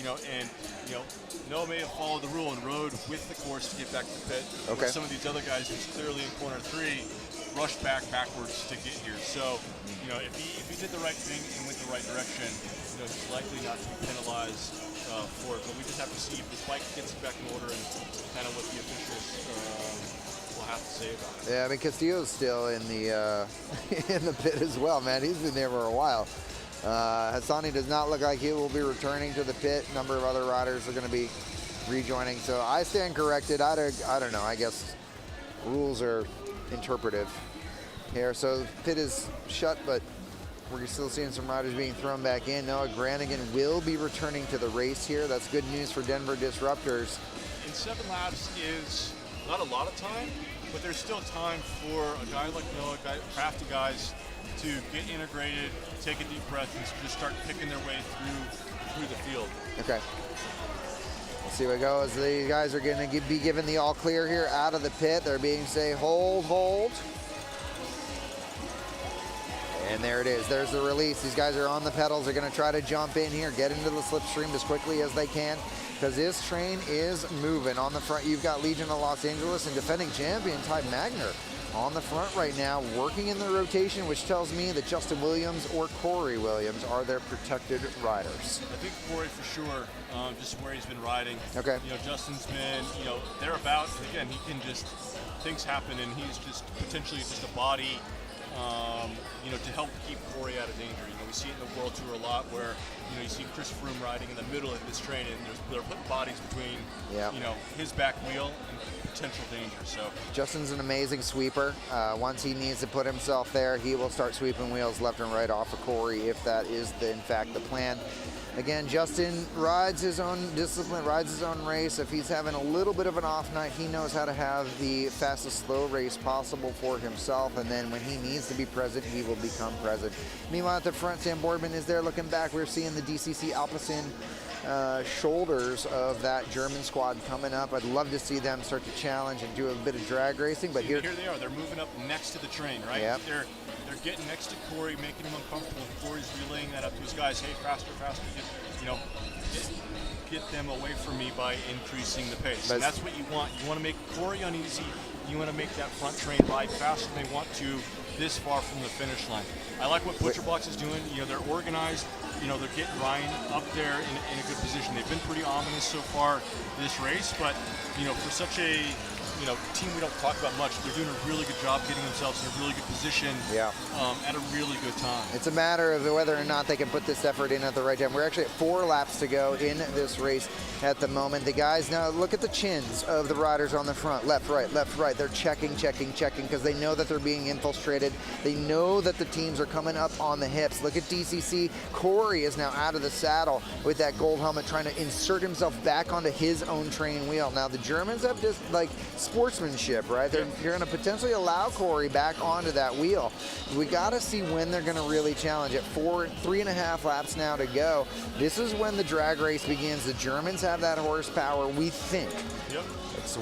Noah may have followed the rule and rode with the course to get back to the pit. Okay. Some of these other guys who's clearly in corner 3 rushed backwards to get here. So, if he did the right thing and went the right direction, he's likely not to be penalized for it. But we just have to see if this bike gets back in order and kind of what the officials will have to say about it. Yeah, I mean, Castillo's still in the in the pit as well, man. He's been there for a while. Hassani does not look like he will be returning to the pit. A number of other riders are going to be rejoining. So I stand corrected. I don't know. I guess rules are interpretive here. So the pit is shut, but we're still seeing some riders being thrown back in. Noah Granigan will be returning to the race here. That's good news for Denver Disruptors. And 7 laps is not a lot of time, but there's still time for a guy like Noah, crafty guys, to get integrated, take a deep breath, and just start picking their way through the field. Okay. Let's see what goes. These guys are going to be given the all clear here out of the pit. They're being say hold. And there it is. There's the release. These guys are on the pedals. They're going to try to jump in here, get into the slipstream as quickly as they can, because this train is moving. On the front, you've got Legion of Los Angeles and defending champion Ty Magner on the front right now, working in the rotation, which tells me that Justin Williams or Corey Williams are their protected riders. I think Corey for sure, just where he's been riding. Okay. Justin's been, thereabout. Again, he can just, things happen, and he's just potentially just a body, to help keep Corey out of danger. We see it in the World Tour a lot where, you see Chris Froome riding in the middle of this train, and they're putting bodies between, his back wheel and potential danger. So Justin's an amazing sweeper. Once he needs to put himself there, he will start sweeping wheels left and right off of Corey if that is, in fact, the plan. Again, Justin rides his own discipline, rides his own race. If he's having a little bit of an off night, he knows how to have the fastest slow race possible for himself. And then when he needs to be present, he will become present. Meanwhile, at the front, Sam Boardman is there looking back. We're seeing the DCC Alpecin shoulders of that German squad coming up. I'd love to see them start to challenge and do a bit of drag racing. But here they are. They're moving up next to the train, right? Yep. They're getting next to Corey, making him uncomfortable. Corey's relaying that up to his guys. Hey, faster. Get them away from me by increasing the pace. And that's what you want. You want to make Corey uneasy. You want to make that front train ride faster than they want to this far from the finish line. I like what Butcherbox is doing. They're organized. They're getting Ryan up there in a good position. They've been pretty ominous so far this race, but for such a team we don't talk about much. They're doing a really good job getting themselves in a really good position at a really good time. It's a matter of whether or not they can put this effort in at the right time. We're actually at 4 laps to go in this race at the moment. The guys now, look at the chins of the riders on the front. Left, right, left, right. They're checking, because they know that they're being infiltrated. They know that the teams are coming up on the hips. Look at DCC. Corey is now out of the saddle with that gold helmet, trying to insert himself back onto his own training wheel. Now, the Germans have just, like, sportsmanship, right? They're going to potentially allow Corey back onto that wheel. We got to see when they're going to really challenge it. 3.5 laps now to go. This is when the drag race begins. The Germans have that horsepower, we think. Yep. It's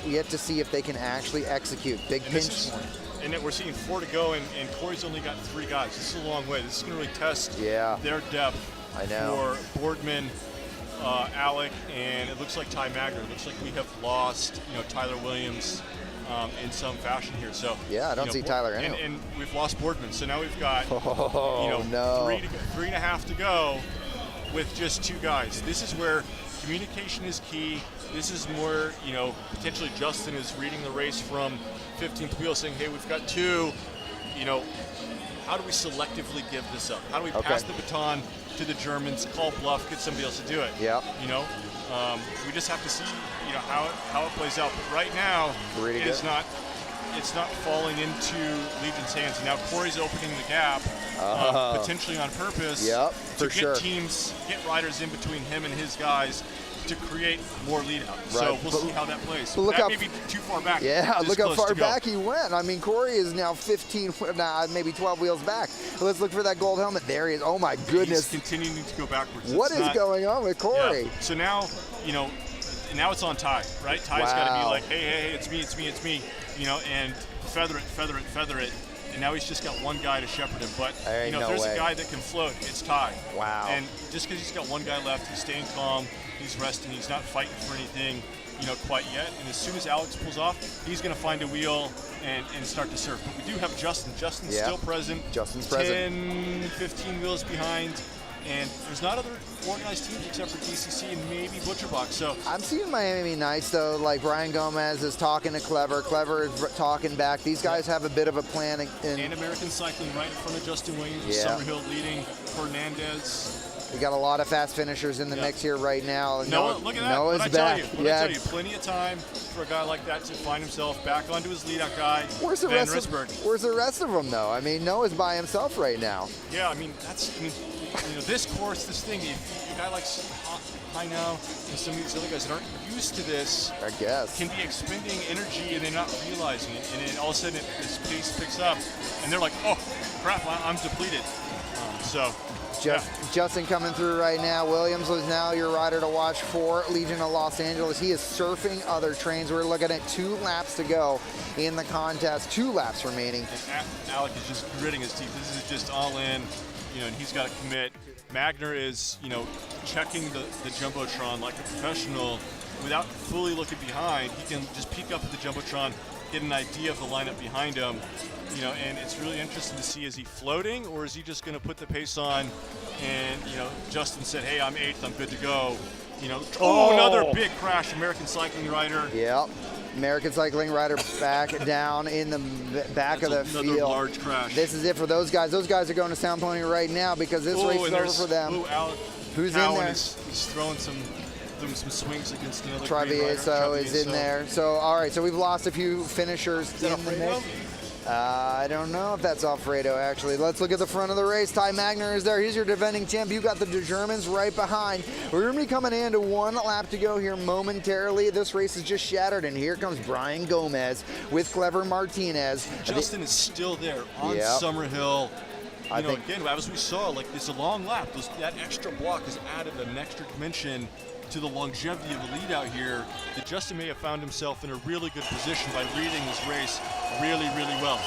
yet to see if they can actually execute. Big pinch point. And then we're seeing 4 to go, and Corey's only got 3 guys. This is a long way. This is going to really test their depth for Boardman, Alec, and it looks like Ty Magner. It looks like we have lost, Tyler Williams in some fashion here. So yeah, I don't see Tyler anyway. And we've lost Boardman. So now we've got 3.5 to go with just 2 guys. This is where communication is key. This is more, potentially Justin is reading the race from 15th wheel, saying, hey, we've got 2, how do we selectively give this up? How do we pass the baton to the Germans, call bluff, get somebody else to do it? Yeah. We just have to see, how it plays out. But right now, it's not falling into Legion's hands. Now Corey's opening the gap, potentially on purpose, to get riders in between him and his guys to create more lead out. Right. So we'll see how that plays. Look that may be too far back. Yeah, look how far back he went. I mean, Corey is now 15, maybe 12 wheels back. Let's look for that gold helmet. There he is. Oh my goodness. He's continuing to go backwards. What is going on with Corey? Yeah. So now, now it's on Ty, right? Ty's got to be like, hey, it's me, and feather it. And now he's just got 1 guy to shepherd him. But, if there's a guy that can float, it's Ty. Wow. And just because he's got 1 guy left, he's staying calm, he's resting, he's not fighting for anything, quite yet. And as soon as Alex pulls off, he's going to find a wheel and start to surf. But we do have Justin. Justin's still present. Justin's present. 10, 15 wheels behind. And there's not other organized teams except for DCC and maybe Butcherbox. So I'm seeing Miami Knights, though. Like Brian Gomez is talking to Clever. Clever is talking back. These guys have a bit of a plan. And American Cycling right in front of Justin Williams. Summerhill leading. Hernandez. We got a lot of fast finishers in the mix here right now. Noah, look at that. Noah's back. I tell you, plenty of time for a guy like that to find himself back onto his lead-out guy, Where's the rest of them, though? I mean, Noah's by himself right now. Yeah, this course, this thing, a guy like Heino and some of these other guys that aren't used to this, I guess, can be expending energy and they're not realizing it. And then all of a sudden, this pace picks up, and they're like, oh, crap, I'm depleted. Justin coming through right now. Williams is now your rider to watch for Legion of Los Angeles. He is surfing other trains. We're looking at 2 laps to go in the contest. 2 laps remaining. And Alec is just gritting his teeth. This is just all in, and he's got to commit. Magner is, checking the Jumbotron like a professional without fully looking behind. He can just peek up at the Jumbotron, get an idea of the lineup behind him. And it's really interesting to see, is he floating or is he just going to put the pace on? And, Justin said, hey, I'm 8th, I'm good to go. Another big crash, American Cycling rider. Yep. American Cycling rider back down in the back of the field. Another large crash. This is it for those guys. Those guys are going to Sound Pony right now because this race is over for them. Who's in there? He's throwing some swings against another Travieso is in there. So, all right, so we've lost a few finishers in the mix. I don't know if that's Alfredo, actually. Let's look at the front of the race. Ty Magner is there. He's your defending champ. You got the Germans right behind. We're going to be coming into 1 lap to go here momentarily. This race is just shattered, and here comes Brian Gomez with Clever Martinez. Justin is still there on Summerhill. Again, as we saw, it's a long lap. That extra block has added an extra dimension to the longevity of the lead out here, that Justin may have found himself in a really good position by reading this race really, really well.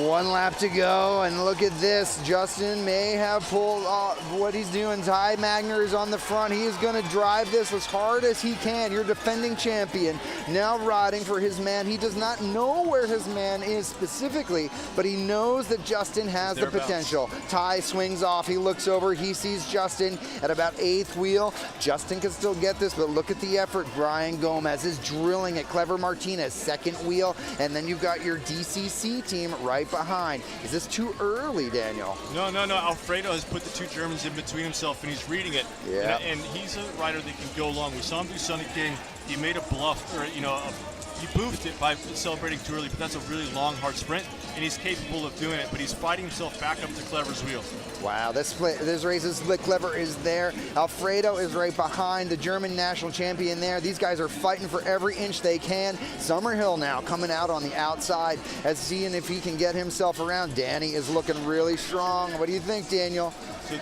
1 lap to go, and look at this. Justin may have pulled off what he's doing. Ty Magner is on the front. He is going to drive this as hard as he can. Your defending champion now riding for his man. He does not know where his man is specifically, but he knows that Justin has the potential. Ty swings off. He looks over. He sees Justin at about 8th wheel. Justin can still get this, but look at the effort. Brian Gomez is drilling it. Clever Martinez, second wheel, and then you've got your DCC team right behind. Is this too early, Daniel? No. Alfredo has put the two Germans in between himself, and he's reading it. Yeah. And he's a rider that can go long. We saw him do Sunny King. He made a bluff, or he boofed it by celebrating too early, but that's a really long, hard sprint, and he's capable of doing it, but he's fighting himself back up to Clever's wheel. Wow, this race is split. Clever is there. Alfredo is right behind the German national champion there. These guys are fighting for every inch they can. Summerhill now coming out on the outside as seeing if he can get himself around. Danny is looking really strong. What do you think, Daniel? So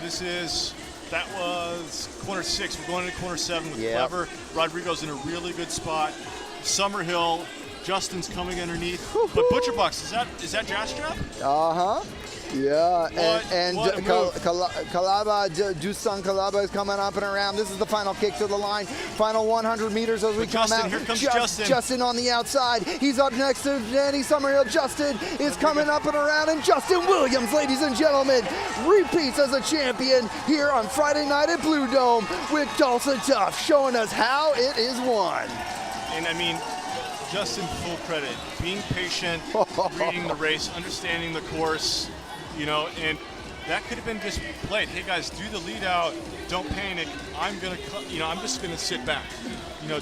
that was corner 6. We're going into corner 7 with Yep. Clever. Rodrigo's in a really good spot. Summerhill, Justin's coming underneath. But Butcherbox, is that Jazz Strap? Uh-huh. Yeah, What a move. Calaba, Dusan Calaba is coming up and around. This is the final kick to the line. Final 100 meters as we come Justin, out. here comes Justin. Justin on the outside. He's up next to Danny Summerhill. Justin is coming up and around, and Justin Williams, ladies and gentlemen, repeats as a champion here on Friday night at Blue Dome with Dawson Tuff, showing us how it is won. And I mean, Justin, full credit. Being patient, reading the race, understanding the course, and that could have been just played. Hey guys, do the lead out. Don't panic. I'm just gonna sit back.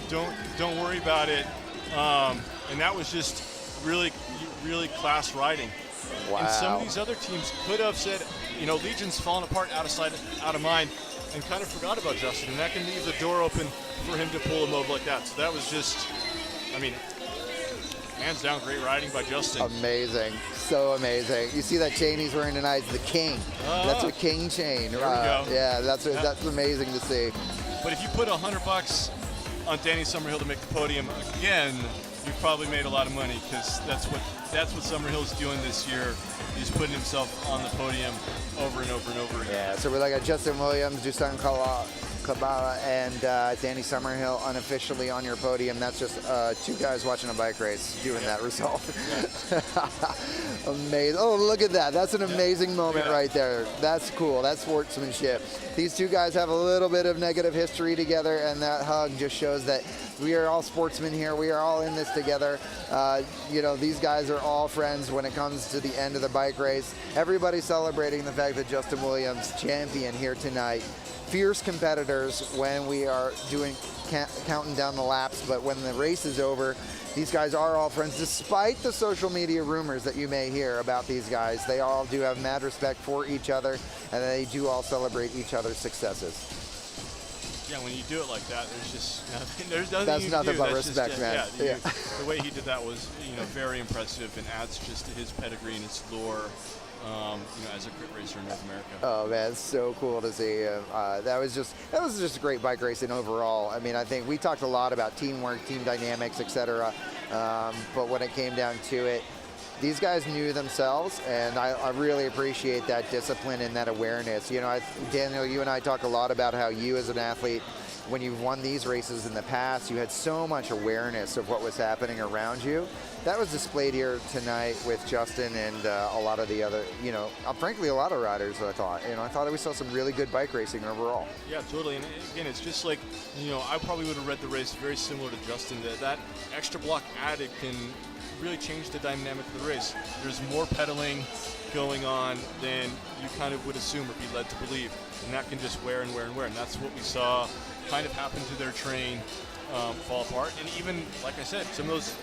Don't worry about it. And that was just really, really class riding. Wow. And some of these other teams could have said, Legion's fallen apart, out of sight, out of mind, and kind of forgot about Justin. And that can leave the door open for him to pull a move like that. So that was just, hands down, great riding by Justin. Amazing. So amazing. You see that chain he's wearing tonight? It's the King. That's a King chain. There we go. Yeah, that's amazing to see. But if you put $100 on Danny Summerhill to make the podium again, you've probably made a lot of money, because that's what Summerhill's doing this year. He's putting himself on the podium over and over and over again. Yeah, so we're like Justin Williams, Dusan Kabala, and Danny Summerhill unofficially on your podium. That's just two guys watching a bike race doing that result. Amazing. Oh, look at that. That's an amazing moment right there. That's cool. That's sportsmanship. These two guys have a little bit of negative history together, and that hug just shows that we are all sportsmen here. We are all in this together. These guys are all friends when it comes to the end of the bike race. Everybody's celebrating the fact that Justin Williams, champion here tonight. Fierce competitors when we are counting down the laps, but when the race is over, these guys are all friends. Despite the social media rumors that you may hear about these guys, they all do have mad respect for each other, and they do all celebrate each other's successes. Yeah, when you do it like that, there's just there's nothing. That's you nothing can do. but That's respect, just, man. Yeah, the way he did that was very impressive, and adds just to his pedigree and his lore. As a crit racer in North America. Oh man, it's so cool to see. That was just great bike racing overall. I think we talked a lot about teamwork, team dynamics, etc. But when it came down to it, these guys knew themselves, and I really appreciate that discipline and that awareness. Daniel, you and I talk a lot about how you as an athlete, when you've won these races in the past, you had so much awareness of what was happening around you. That was displayed here tonight with Justin and a lot of the other, frankly, a lot of riders, I thought. I thought we saw some really good bike racing overall. Yeah, totally. And again, it's just like, I probably would have read the race very similar to Justin. That extra block added can really change the dynamic of the race. There's more pedaling going on than you kind of would assume or be led to believe. And that can just wear and wear and wear. And that's what we saw kind of happen to their train fall apart. And even, like I said, some of those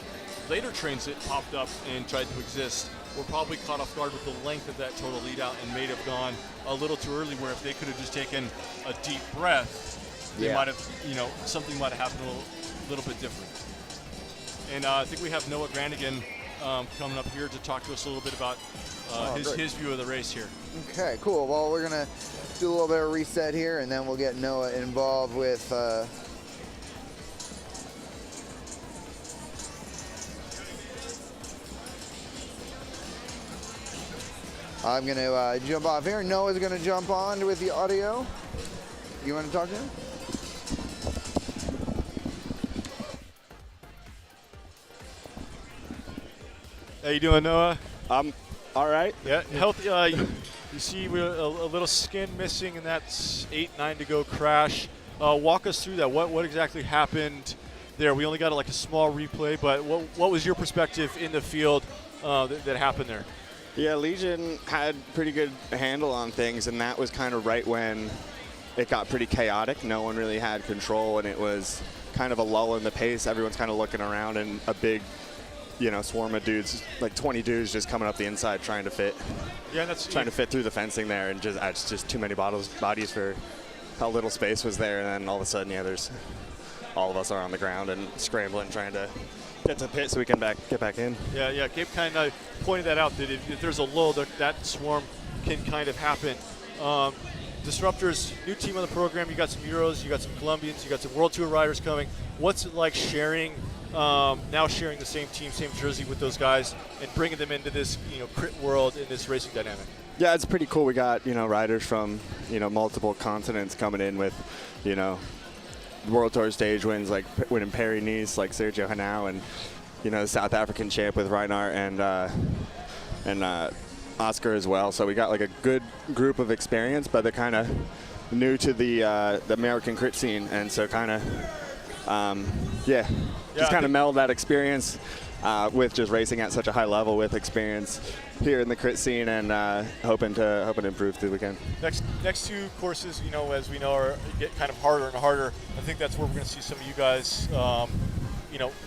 later trains that popped up and tried to exist were probably caught off guard with the length of that total lead out and may have gone a little too early, where if they could have just taken a deep breath, they might have, something might have happened a little bit different. And I think we have Noah Granigan coming up here to talk to us a little bit about his view of the race here. Okay, cool. Well, we're going to do a little bit of reset here, and then we'll get Noah involved with I'm going to jump off here. Noah's going to jump on with the audio. You want to talk to him? How you doing, Noah? I'm all right. Yeah, healthy. You see we're a little skin missing, and that's 8-9 to go crash. Walk us through that. What exactly happened there? We only got like a small replay, but what was your perspective in the field that happened there? Yeah, Legion had pretty good handle on things, and that was kind of right when it got pretty chaotic. No one really had control, and it was kind of a lull in the pace. Everyone's kind of looking around, and a big, swarm of dudes, like 20 dudes just coming up the inside trying to fit. Yeah, that's trying to fit through the fencing there, and it's just too many bodies for how little space was there. And then all of a sudden, there's all of us are on the ground and scrambling, trying to get to the pit so we can get back in. Yeah. Gabe kind of pointed that out, that if there's a lull, that swarm can kind of happen. Disruptors, new team on the program. You got some Euros, you got some Colombians, you got some World Tour riders coming. What's it like sharing the same team, same jersey with those guys, and bringing them into this crit world in this racing dynamic? Yeah, it's pretty cool. We got riders from multiple continents coming in with World Tour stage wins, like winning Paris-Nice, like Sergio Henao, and the South African champ with Reinhard and Oscar as well. So we got like a good group of experience, but they're kind of new to the American crit scene, and so kind of just kind of meld that experience with just racing at such a high level with experience here in the crit scene, and hoping to improve through the weekend. Next two courses, as we know, get kind of harder and harder. I think that's where we're going to see some of you guys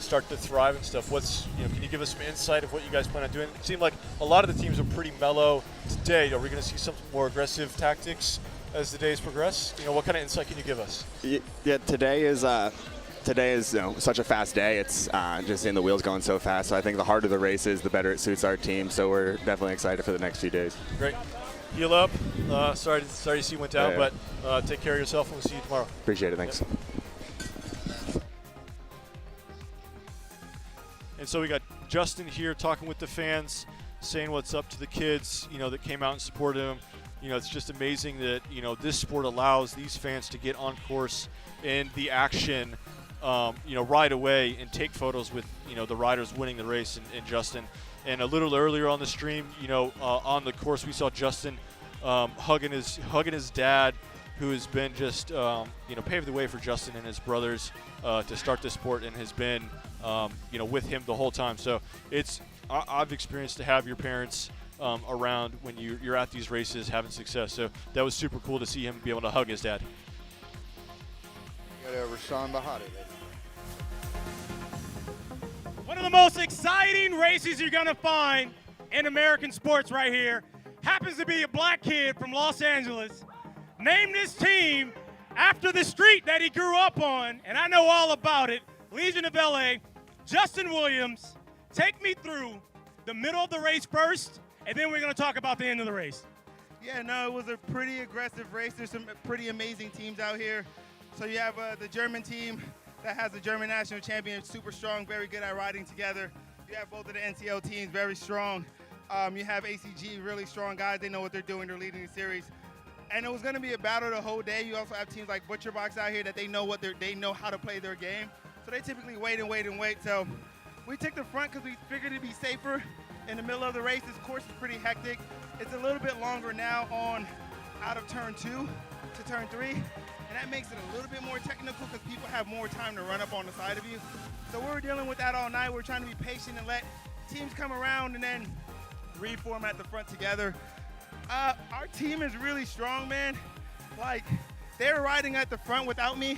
start to thrive and stuff. Can you give us some insight of what you guys plan on doing? It seemed like a lot of the teams are pretty mellow today. Are we going to see some more aggressive tactics as the days progress? What kind of insight can you give us? Yeah, today is such a fast day. It's just the wheels going so fast. So I think the harder the race is, the better it suits our team. So we're definitely excited for the next few days. Great. Heal up. Sorry to see you went down, but take care of yourself, and we'll see you tomorrow. Appreciate it. Thanks. Yep. And so we got Justin here talking with the fans, saying what's up to the kids, that came out and supported him. It's just amazing that, this sport allows these fans to get on course in the action, right away and take photos with, the riders winning the race and Justin. And a little earlier on the stream, on the course, we saw Justin hugging his dad, who has been just, paved the way for Justin and his brothers to start this sport, and has been, with him the whole time. So I've experienced to have your parents around when you're at these races having success. So that was super cool to see him be able to hug his dad. Got over Sean Bahati. One of the most exciting races you're going to find in American sports right here happens to be a black kid from Los Angeles. Named his team after the street that he grew up on, and I know all about it, Legion of LA. Justin Williams, take me through the middle of the race first, and then we're going to talk about the end of the race. Yeah, no, it was a pretty aggressive race. There's some pretty amazing teams out here. So you have the German team that has the German national champion, super strong, very good at riding together. You have both of the NCL teams, very strong. You have ACG, really strong guys. They know what they're doing. They're leading the series. And it was going to be a battle the whole day. You also have teams like Butcher Box out here that they know how to play their game. So they typically wait. So we took the front because we figured it'd be safer in the middle of the race. This course is pretty hectic. It's a little bit longer now out of turn 2 to turn 3. And that makes it a little bit more technical because people have more time to run up on the side of you. So we were dealing with that all night. We're trying to be patient and let teams come around and then reform at the front together. Our team is really strong, man. Like, they're riding at the front without me.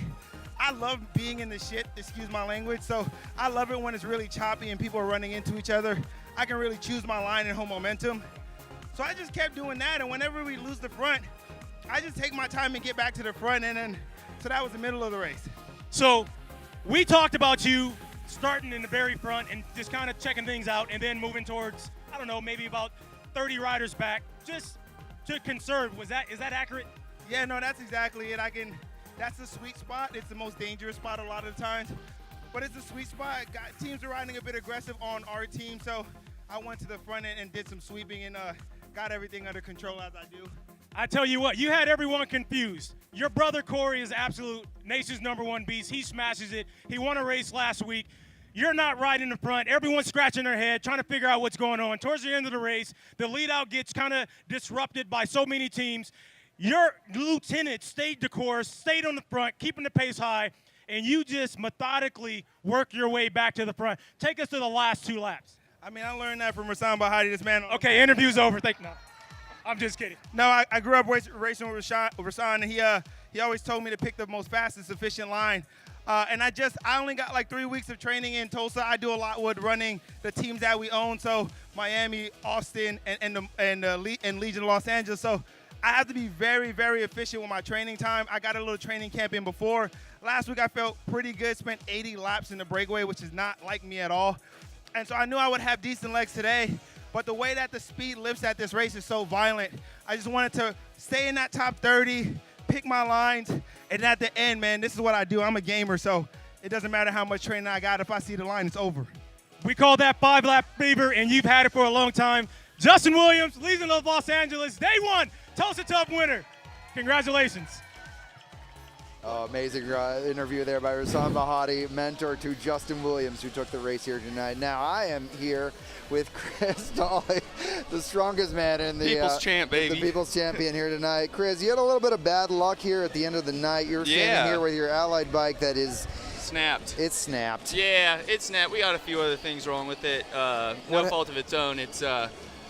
I love being in the shit, excuse my language. So I love it when it's really choppy and people are running into each other. I can really choose my line and hold momentum. So I just kept doing that, and whenever we lose the front, I just take my time and get back to the front, and then, so that was the middle of the race. So we talked about you starting in the very front and just kind of checking things out and then moving towards, I don't know, maybe about 30 riders back, just to conserve. Is that accurate? Yeah, no, that's exactly it. That's the sweet spot. It's the most dangerous spot a lot of the times, but it's a sweet spot. Teams are riding a bit aggressive on our team, so I went to the front end and did some sweeping and got everything under control as I do. I tell you what, you had everyone confused. Your brother Corey is absolute nation's #1 beast. He smashes it. He won a race last week. You're not riding in the front. Everyone's scratching their head, trying to figure out what's going on. Towards the end of the race, the lead out gets kind of disrupted by so many teams. Your lieutenant stayed the course, stayed on the front, keeping the pace high, and you just methodically work your way back to the front. Take us to the last 2 laps. I mean, I learned that from Rasan Bahati, this man. Okay, interview's over. No, I'm just kidding. No, I grew up racing with Rasan, and he always told me to pick the most fastest, efficient line. And I only got like 3 weeks of training in Tulsa. I do a lot with running the teams that we own, so Miami, Austin, and Legion of Los Angeles. So I have to be very, very efficient with my training time. I got a little training camp in before. Last week I felt pretty good, spent 80 laps in the breakaway, which is not like me at all. And so I knew I would have decent legs today, but the way that the speed lifts at this race is so violent, I just wanted to stay in that top 30, pick my lines, and at the end, man, this is what I do. I'm a gamer, so it doesn't matter how much training I got. If I see the line, it's over. We call that 5-lap fever, and you've had it for a long time. Justin Williams, Legion of Los Angeles, day 1, Tulsa Tough winner. Congratulations. Amazing interview there by Rasan Bahati, mentor to Justin Williams, who took the race here tonight. Now I am here with Chris Dolly, the strongest man in the People's champ, baby. The People's Champion here tonight. Chris, you had a little bit of bad luck here at the end of the night. You're standing here with your Allied bike that is snapped. It's snapped. Yeah, it's snapped. We got a few other things wrong with it. No fault of its own. It's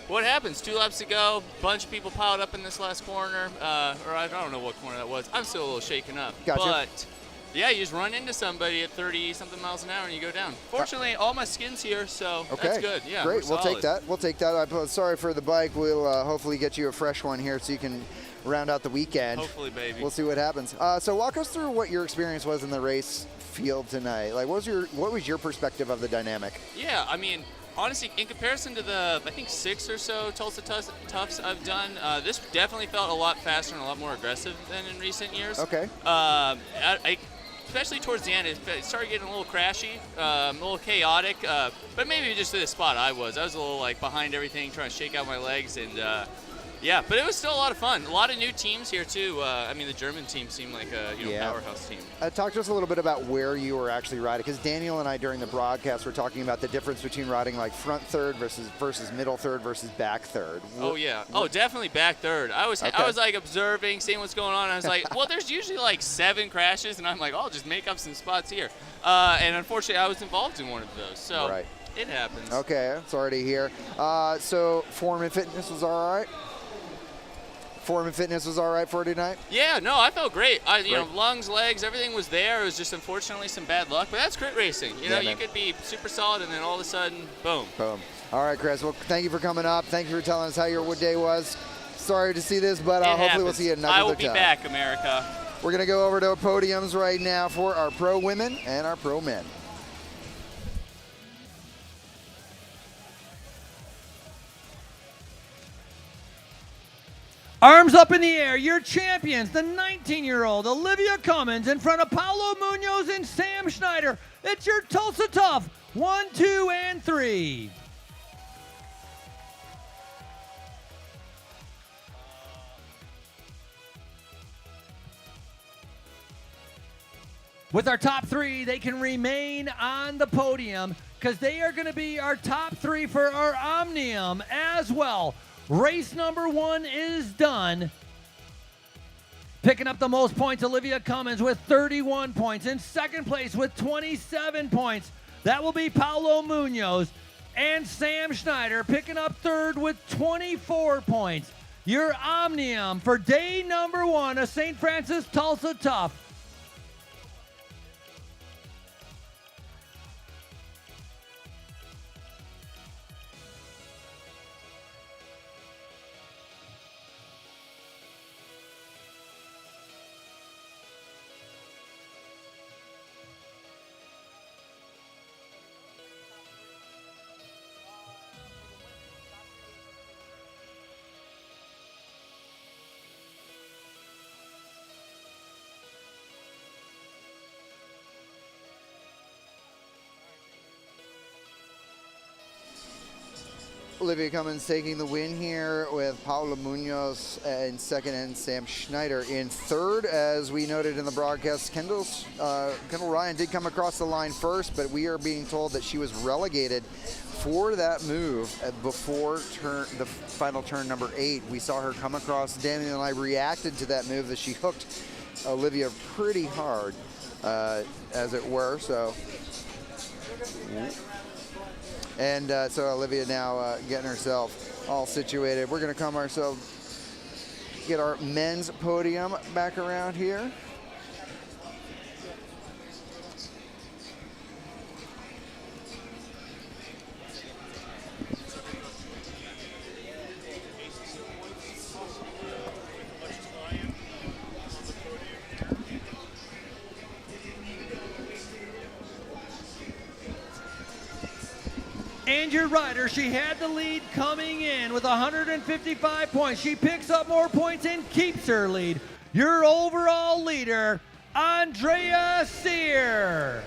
what happens? 2 laps to go, bunch of people piled up in this last corner, or I don't know what corner that was. I'm still a little shaken up. Gotcha. But yeah, you just run into somebody at 30-something miles an hour and you go down. Fortunately, all my skin's here, so that's good. Yeah, great. We'll solid. take that. We'll take that. I'm sorry for the bike. We'll hopefully get you a fresh one here so you can round out the weekend. Hopefully, baby. We'll see what happens. So walk us through what your experience was in the race field tonight. Like, what was your perspective of the dynamic? Yeah, I mean, honestly, in comparison to the, I think, 6 or so Tulsa Toughs I've done, this definitely felt a lot faster and a lot more aggressive than in recent years. Okay. Especially towards the end, it started getting a little crashy, a little chaotic, but maybe just to the spot I was. I was a little like behind everything, trying to shake out my legs, and yeah, but it was still a lot of fun. A lot of new teams here too. I mean, the German team seemed like a powerhouse team. Talk to us a little bit about where you were actually riding, because Daniel and I during the broadcast were talking about the difference between riding like front third versus middle third versus back third. Oh yeah, definitely back third. I was like observing, seeing what's going on. And I was like, well, there's usually like 7 crashes, and I'm like, I'll just make up some spots here. And unfortunately, I was involved in one of those. So right. It happens. Okay, sorry to hear. So form and fitness was all right. Form and fitness was all right for tonight? Yeah, no, I felt great. You know, lungs, legs, everything was there. It was just unfortunately some bad luck, but that's crit racing. You know, you could be super solid and then all of a sudden, boom. Boom. All right, Chris. Well, thank you for coming up. Thank you for telling us how your day was. Sorry to see this, but hopefully we'll see you another time. I will be back, America. We're going to go over to podiums right now for our pro women and our pro men. Arms up in the air, your champions, the 19-year-old Olivia Cummins in front of Paulo Munoz and Sam Schneider. It's your Tulsa Tough 1, 2, and 3. With our top 3, they can remain on the podium because they are going to be our top 3 for our Omnium as well. Race number 1 is done. Picking up the most points, Olivia Cummins with 31 points. In second place with 27 points, that will be Paulo Munoz. And Sam Schneider picking up third with 24 points. Your Omnium for day number 1 of St. Francis Tulsa Tough. Olivia Cummins taking the win here with Paula Munoz in second and Sam Schneider in third. As we noted in the broadcast, Kendall Ryan did come across the line first, but we are being told that she was relegated for that move before the final turn number 8. We saw her come across. Daniel and I reacted to that move as she hooked Olivia pretty hard, as it were. So. And so Olivia now getting herself all situated. We're going to come ourselves, get our men's podium back around here. And your rider, she had the lead coming in with 155 points. She picks up more points and keeps her lead. Your overall leader, Andrea Sear.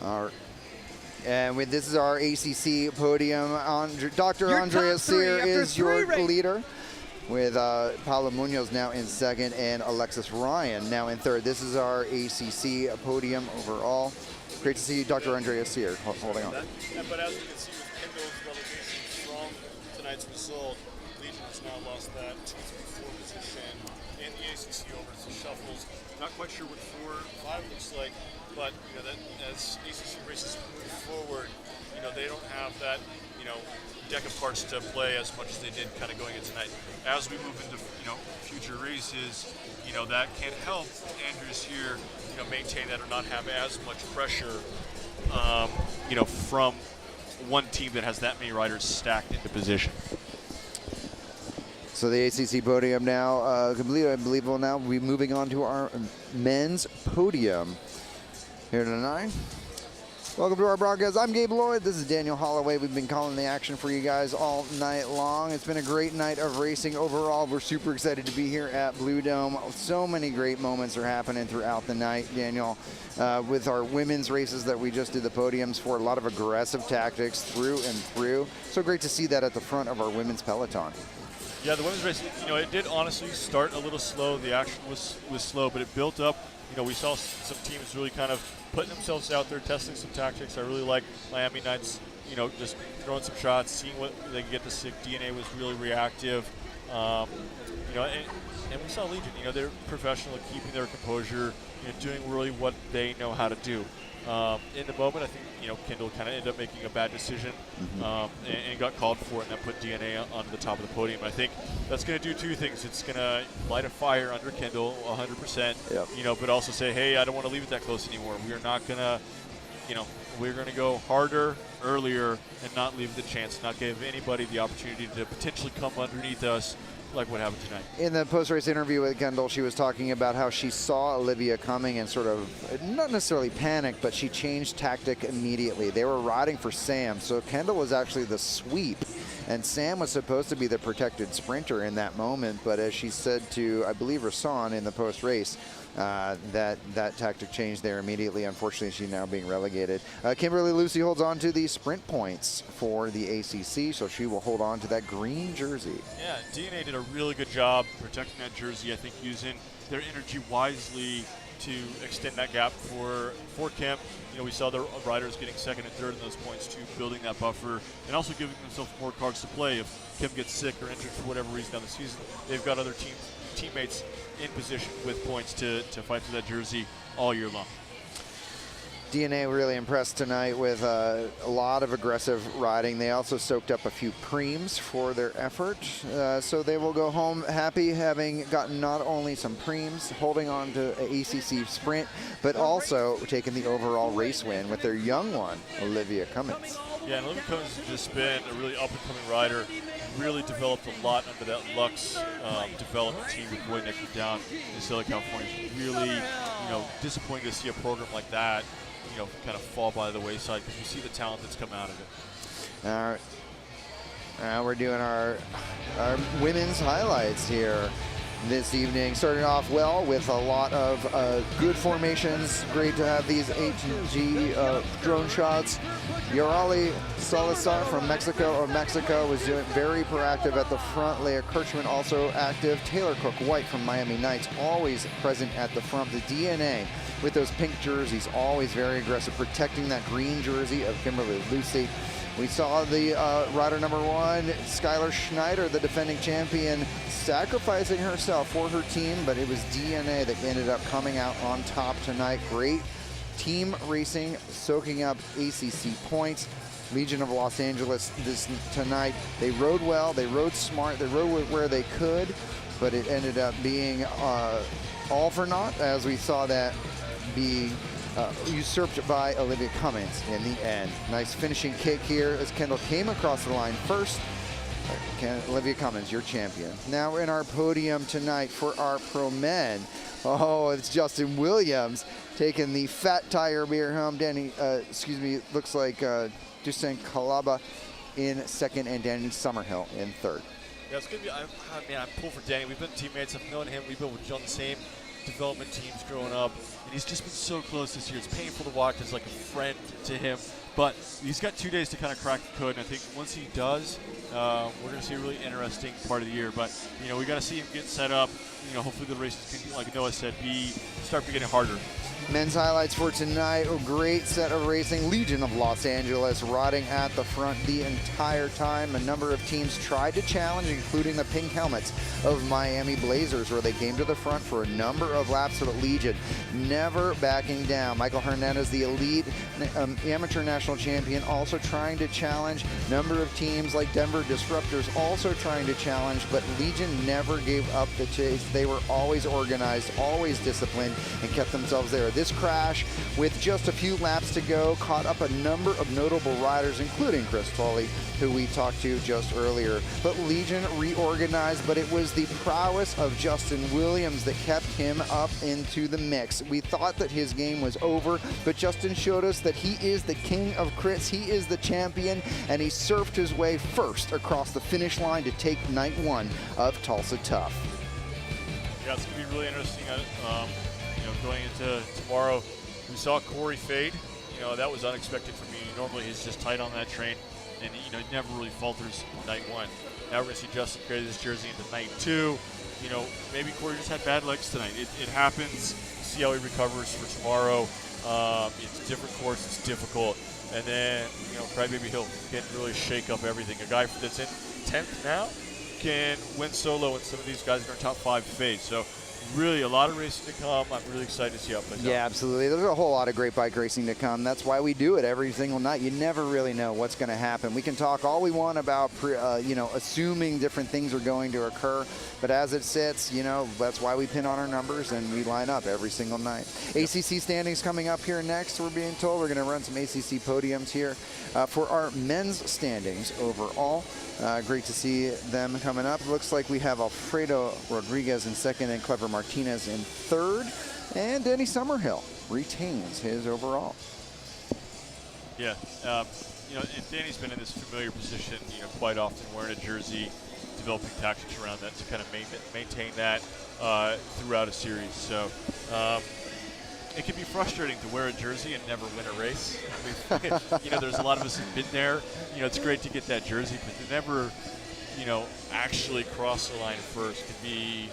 All right. And this is our ACC podium. Dr. Andrea Sear is your leader, with Paula Munoz now in second and Alexis Ryan now in third. This is our ACC podium overall. Great to see you, Dr. Andrea Sear, holding on. But as we can see with Kendall's relegation from tonight's result, Legion has now lost that 2-3-4 position in the ACC over to shuffles. Not quite sure what 4-5 looks like, but that as ACC races move forward, they don't have that deck of cards to play as much as they did kind of going into tonight. As we move into future races, that can help Andrews here maintain that or not have as much pressure from one team that has that many riders stacked into position. So the ACC podium now complete. I believe we'll now be moving on to our men's podium here tonight. Welcome to our broadcast. I'm Gabe Lloyd. This is Daniel Holloway. We've been calling the action for you guys all night long. It's been a great night of racing overall. We're super excited to be here at Blue Dome. So many great moments are happening throughout the night, Daniel, with our women's races that we just did the podiums for. A lot of aggressive tactics through and through. So great to see that at the front of our women's peloton. Yeah, the women's race, it did honestly start a little slow. The action was slow, but it built up. We saw some teams really kind of putting themselves out there, testing some tactics. I really like Miami Knights, just throwing some shots, seeing what they can get to sick. DNA was really reactive. And we saw Legion, they're professional at keeping their composure, doing really what they know how to do. In the moment, I think, Kendall kind of ended up making a bad decision and got called for it, and that put DNA onto the top of the podium. I think that's going to do two things. It's going to light a fire under Kendall 100%, but also say, hey, I don't want to leave it that close anymore. We are not going to, we're going to go harder, earlier, and not leave the chance, not give anybody the opportunity to potentially come underneath us like what happened tonight. In the post-race interview with Kendall, she was talking about how she saw Olivia coming and sort of, not necessarily panicked, but she changed tactic immediately. They were riding for Sam, so Kendall was actually the sweep, and Sam was supposed to be the protected sprinter in that moment, but as she said to, I believe, Rasan in the post-race, that tactic changed there immediately. Unfortunately, she's now being relegated. Kimberly Lucy holds on to the sprint points for the ACC, so she will hold on to that green jersey. Yeah, DNA did a really good job protecting that jersey. I think using their energy wisely to extend that gap for Kim. We saw the riders getting second and third in those points too, building that buffer and also giving themselves more cards to play. If Kim gets sick or injured for whatever reason down the season, they've got other teammates in position with points to fight for that jersey all year long. DNA really impressed tonight with a lot of aggressive riding. They also soaked up a few preems for their effort. So they will go home happy, having gotten not only some preems, holding on to an ACC sprint, but also taking the overall race win with their young one, Olivia Cummins. Yeah, and Olivia Cummins has just been a really up-and-coming rider. Really developed a lot under that Lux development team with Boyd Nicky down in Southern California. It's really, disappointing to see a program like that, kind of fall by the wayside because we see the talent that's come out of it. All right. Now we're doing our women's highlights here. this evening. Starting off well with a lot of good formations. Great to have these HG drone shots. Yorali Salazar from Mexico was doing very proactive at the front. Leah Kirchman also active. Taylor Cook White from Miami Knights always present at the front. The DNA with those pink jerseys, always very aggressive, protecting that green jersey of Kimberly Lucy. We saw the rider number 1, Skylar Schneider, the defending champion, sacrificing herself for her team, but it was DNA that ended up coming out on top tonight. Great team racing, soaking up ACC points. Legion of Los Angeles tonight, they rode well, they rode smart, they rode where they could, but it ended up being all for naught, as we saw that be usurped by Olivia Cummins in the end. Nice finishing kick here as Kendall came across the line first. Olivia Cummins, your champion. Now in our podium tonight for our pro men, it's Justin Williams taking the fat tire beer home. Looks like Dusan Kalaba in second and Danny Summerhill in third. Yeah, it's gonna be. I'm pulled for Danny. We've been teammates. I've known him. We've been on the same development teams growing up, and he's just been so close this year. It's painful to watch as like a friend to him, but he's got 2 days to kind of crack the code, and I think once he does, we're going to see a really interesting part of the year. But we got to see him get set up. Hopefully the races can, like Noah said, start getting harder. Men's highlights for tonight, a great set of racing. Legion of Los Angeles riding at the front the entire time. A number of teams tried to challenge, including the pink helmets of Miami Blazers, where they came to the front for a number of laps, but Legion never backing down. Michael Hernandez, the elite amateur national champion, also trying to challenge. Number of teams like Denver Disruptors also trying to challenge, but Legion never gave up the chase. They were always organized, always disciplined, and kept themselves there. This crash, with just a few laps to go, caught up a number of notable riders, including Chris Foley, who we talked to just earlier. But Legion reorganized, but it was the prowess of Justin Williams that kept him up into the mix. We thought that his game was over, but Justin showed us that he is the king of crits, he is the champion, and he surfed his way first across the finish line to take night 1 of Tulsa Tough. Yeah, it's going to be really interesting. Going into tomorrow, we saw Corey fade. That was unexpected for me. Normally he's just tight on that train, and he never really falters night 1. Now we're going to see Justin carry this jersey into night 2. Maybe Corey just had bad legs tonight. It happens. See how he recovers for tomorrow. It's a different course. It's difficult. And then, Crybaby Hill can really shake up everything. A guy that's in 10th now can win solo, and some of these guys in our top 5 fade. So really a lot of racing to come. I'm really excited to see how it plays out. Yeah, absolutely. There's a whole lot of great bike racing to come. That's why we do it every single night. You never really know what's going to happen. We can talk all we want about, assuming different things are going to occur. But as it sits, that's why we pin on our numbers and we line up every single night. Yep. ACC standings coming up here next, we're being told. We're going to run some ACC podiums here for our men's standings overall. Great to see them coming up. Looks like we have Alfredo Rodriguez in second and Clever Martinez in third. And Danny Summerhill retains his overall. Yeah, and Danny's been in this familiar position, quite often wearing a jersey, developing tactics around that to kind of maintain that throughout a series. So it can be frustrating to wear a jersey and never win a race. There's a lot of us who've been there. It's great to get that jersey, but to never, actually cross the line first can be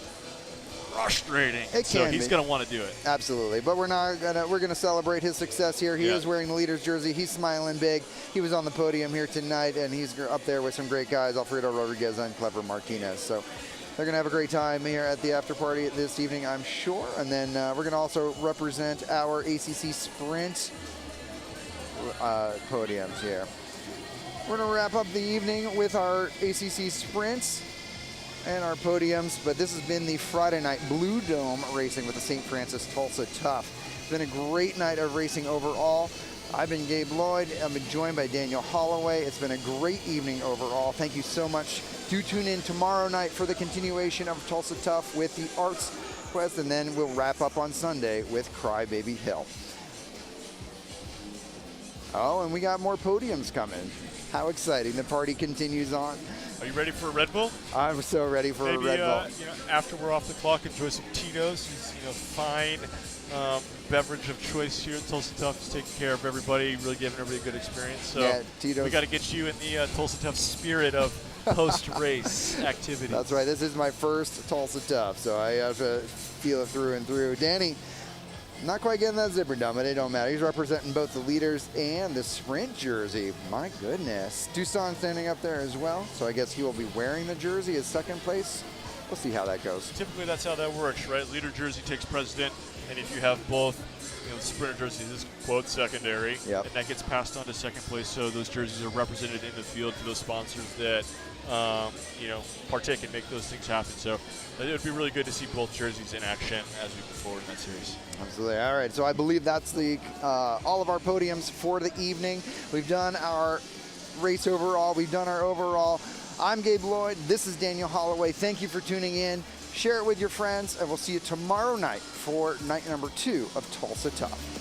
frustrating. So he's going to want to do it. Absolutely, but we're going to celebrate his success here. He is wearing the leader's jersey. He's smiling big. He was on the podium here tonight, and he's up there with some great guys, Alfredo Rodriguez and Clever Martinez. So they're going to have a great time here at the after party this evening, I'm sure. And then we're going to also represent our ACC Sprint podiums here. We're going to wrap up the evening with our ACC Sprints and our podiums, but this has been the Friday night Blue Dome racing with the St. Francis Tulsa Tough. It's been a great night of racing overall. I've been Gabe Lloyd. I've been joined by Daniel Holloway. It's been a great evening overall. Thank you so much. Do tune in tomorrow night for the continuation of Tulsa Tough with the Arts Quest, and then we'll wrap up on Sunday with Crybaby Hill. Oh, and we got more podiums coming. How exciting. The party continues on. Are you ready for a Red Bull? I'm so ready for Maybe, a Red Bull. After we're off the clock, enjoy some Tito's. Fine beverage of choice here at Tulsa Tough is taking care of everybody, really giving everybody a good experience. So Yeah, Tito's. we got to get you in the Tulsa Tough spirit of post-race activities. That's right. This is my first Tulsa Tough, so I have to feel it through and through. Danny, not quite getting that zipper done, but it don't matter. He's representing both the leaders and the sprint jersey. My goodness. Dusan standing up there as well, so I guess he will be wearing the jersey as second place. We'll see how that goes. Typically, that's how that works, right? Leader jersey takes precedent, and if you have both, the sprinter jersey is quote secondary, Yep. and that gets passed on to second place. So those jerseys are represented in the field for those sponsors that partake and make those things happen. So it would be really good to see both jerseys in action as we move forward in that series. Absolutely. All right. So I believe that's the all of our podiums for the evening. We've done our race overall. We've done our overall. I'm Gabe Lloyd. This is Daniel Holloway. Thank you for tuning in. Share it with your friends, and we'll see you tomorrow night for night number 2 of Tulsa Tough.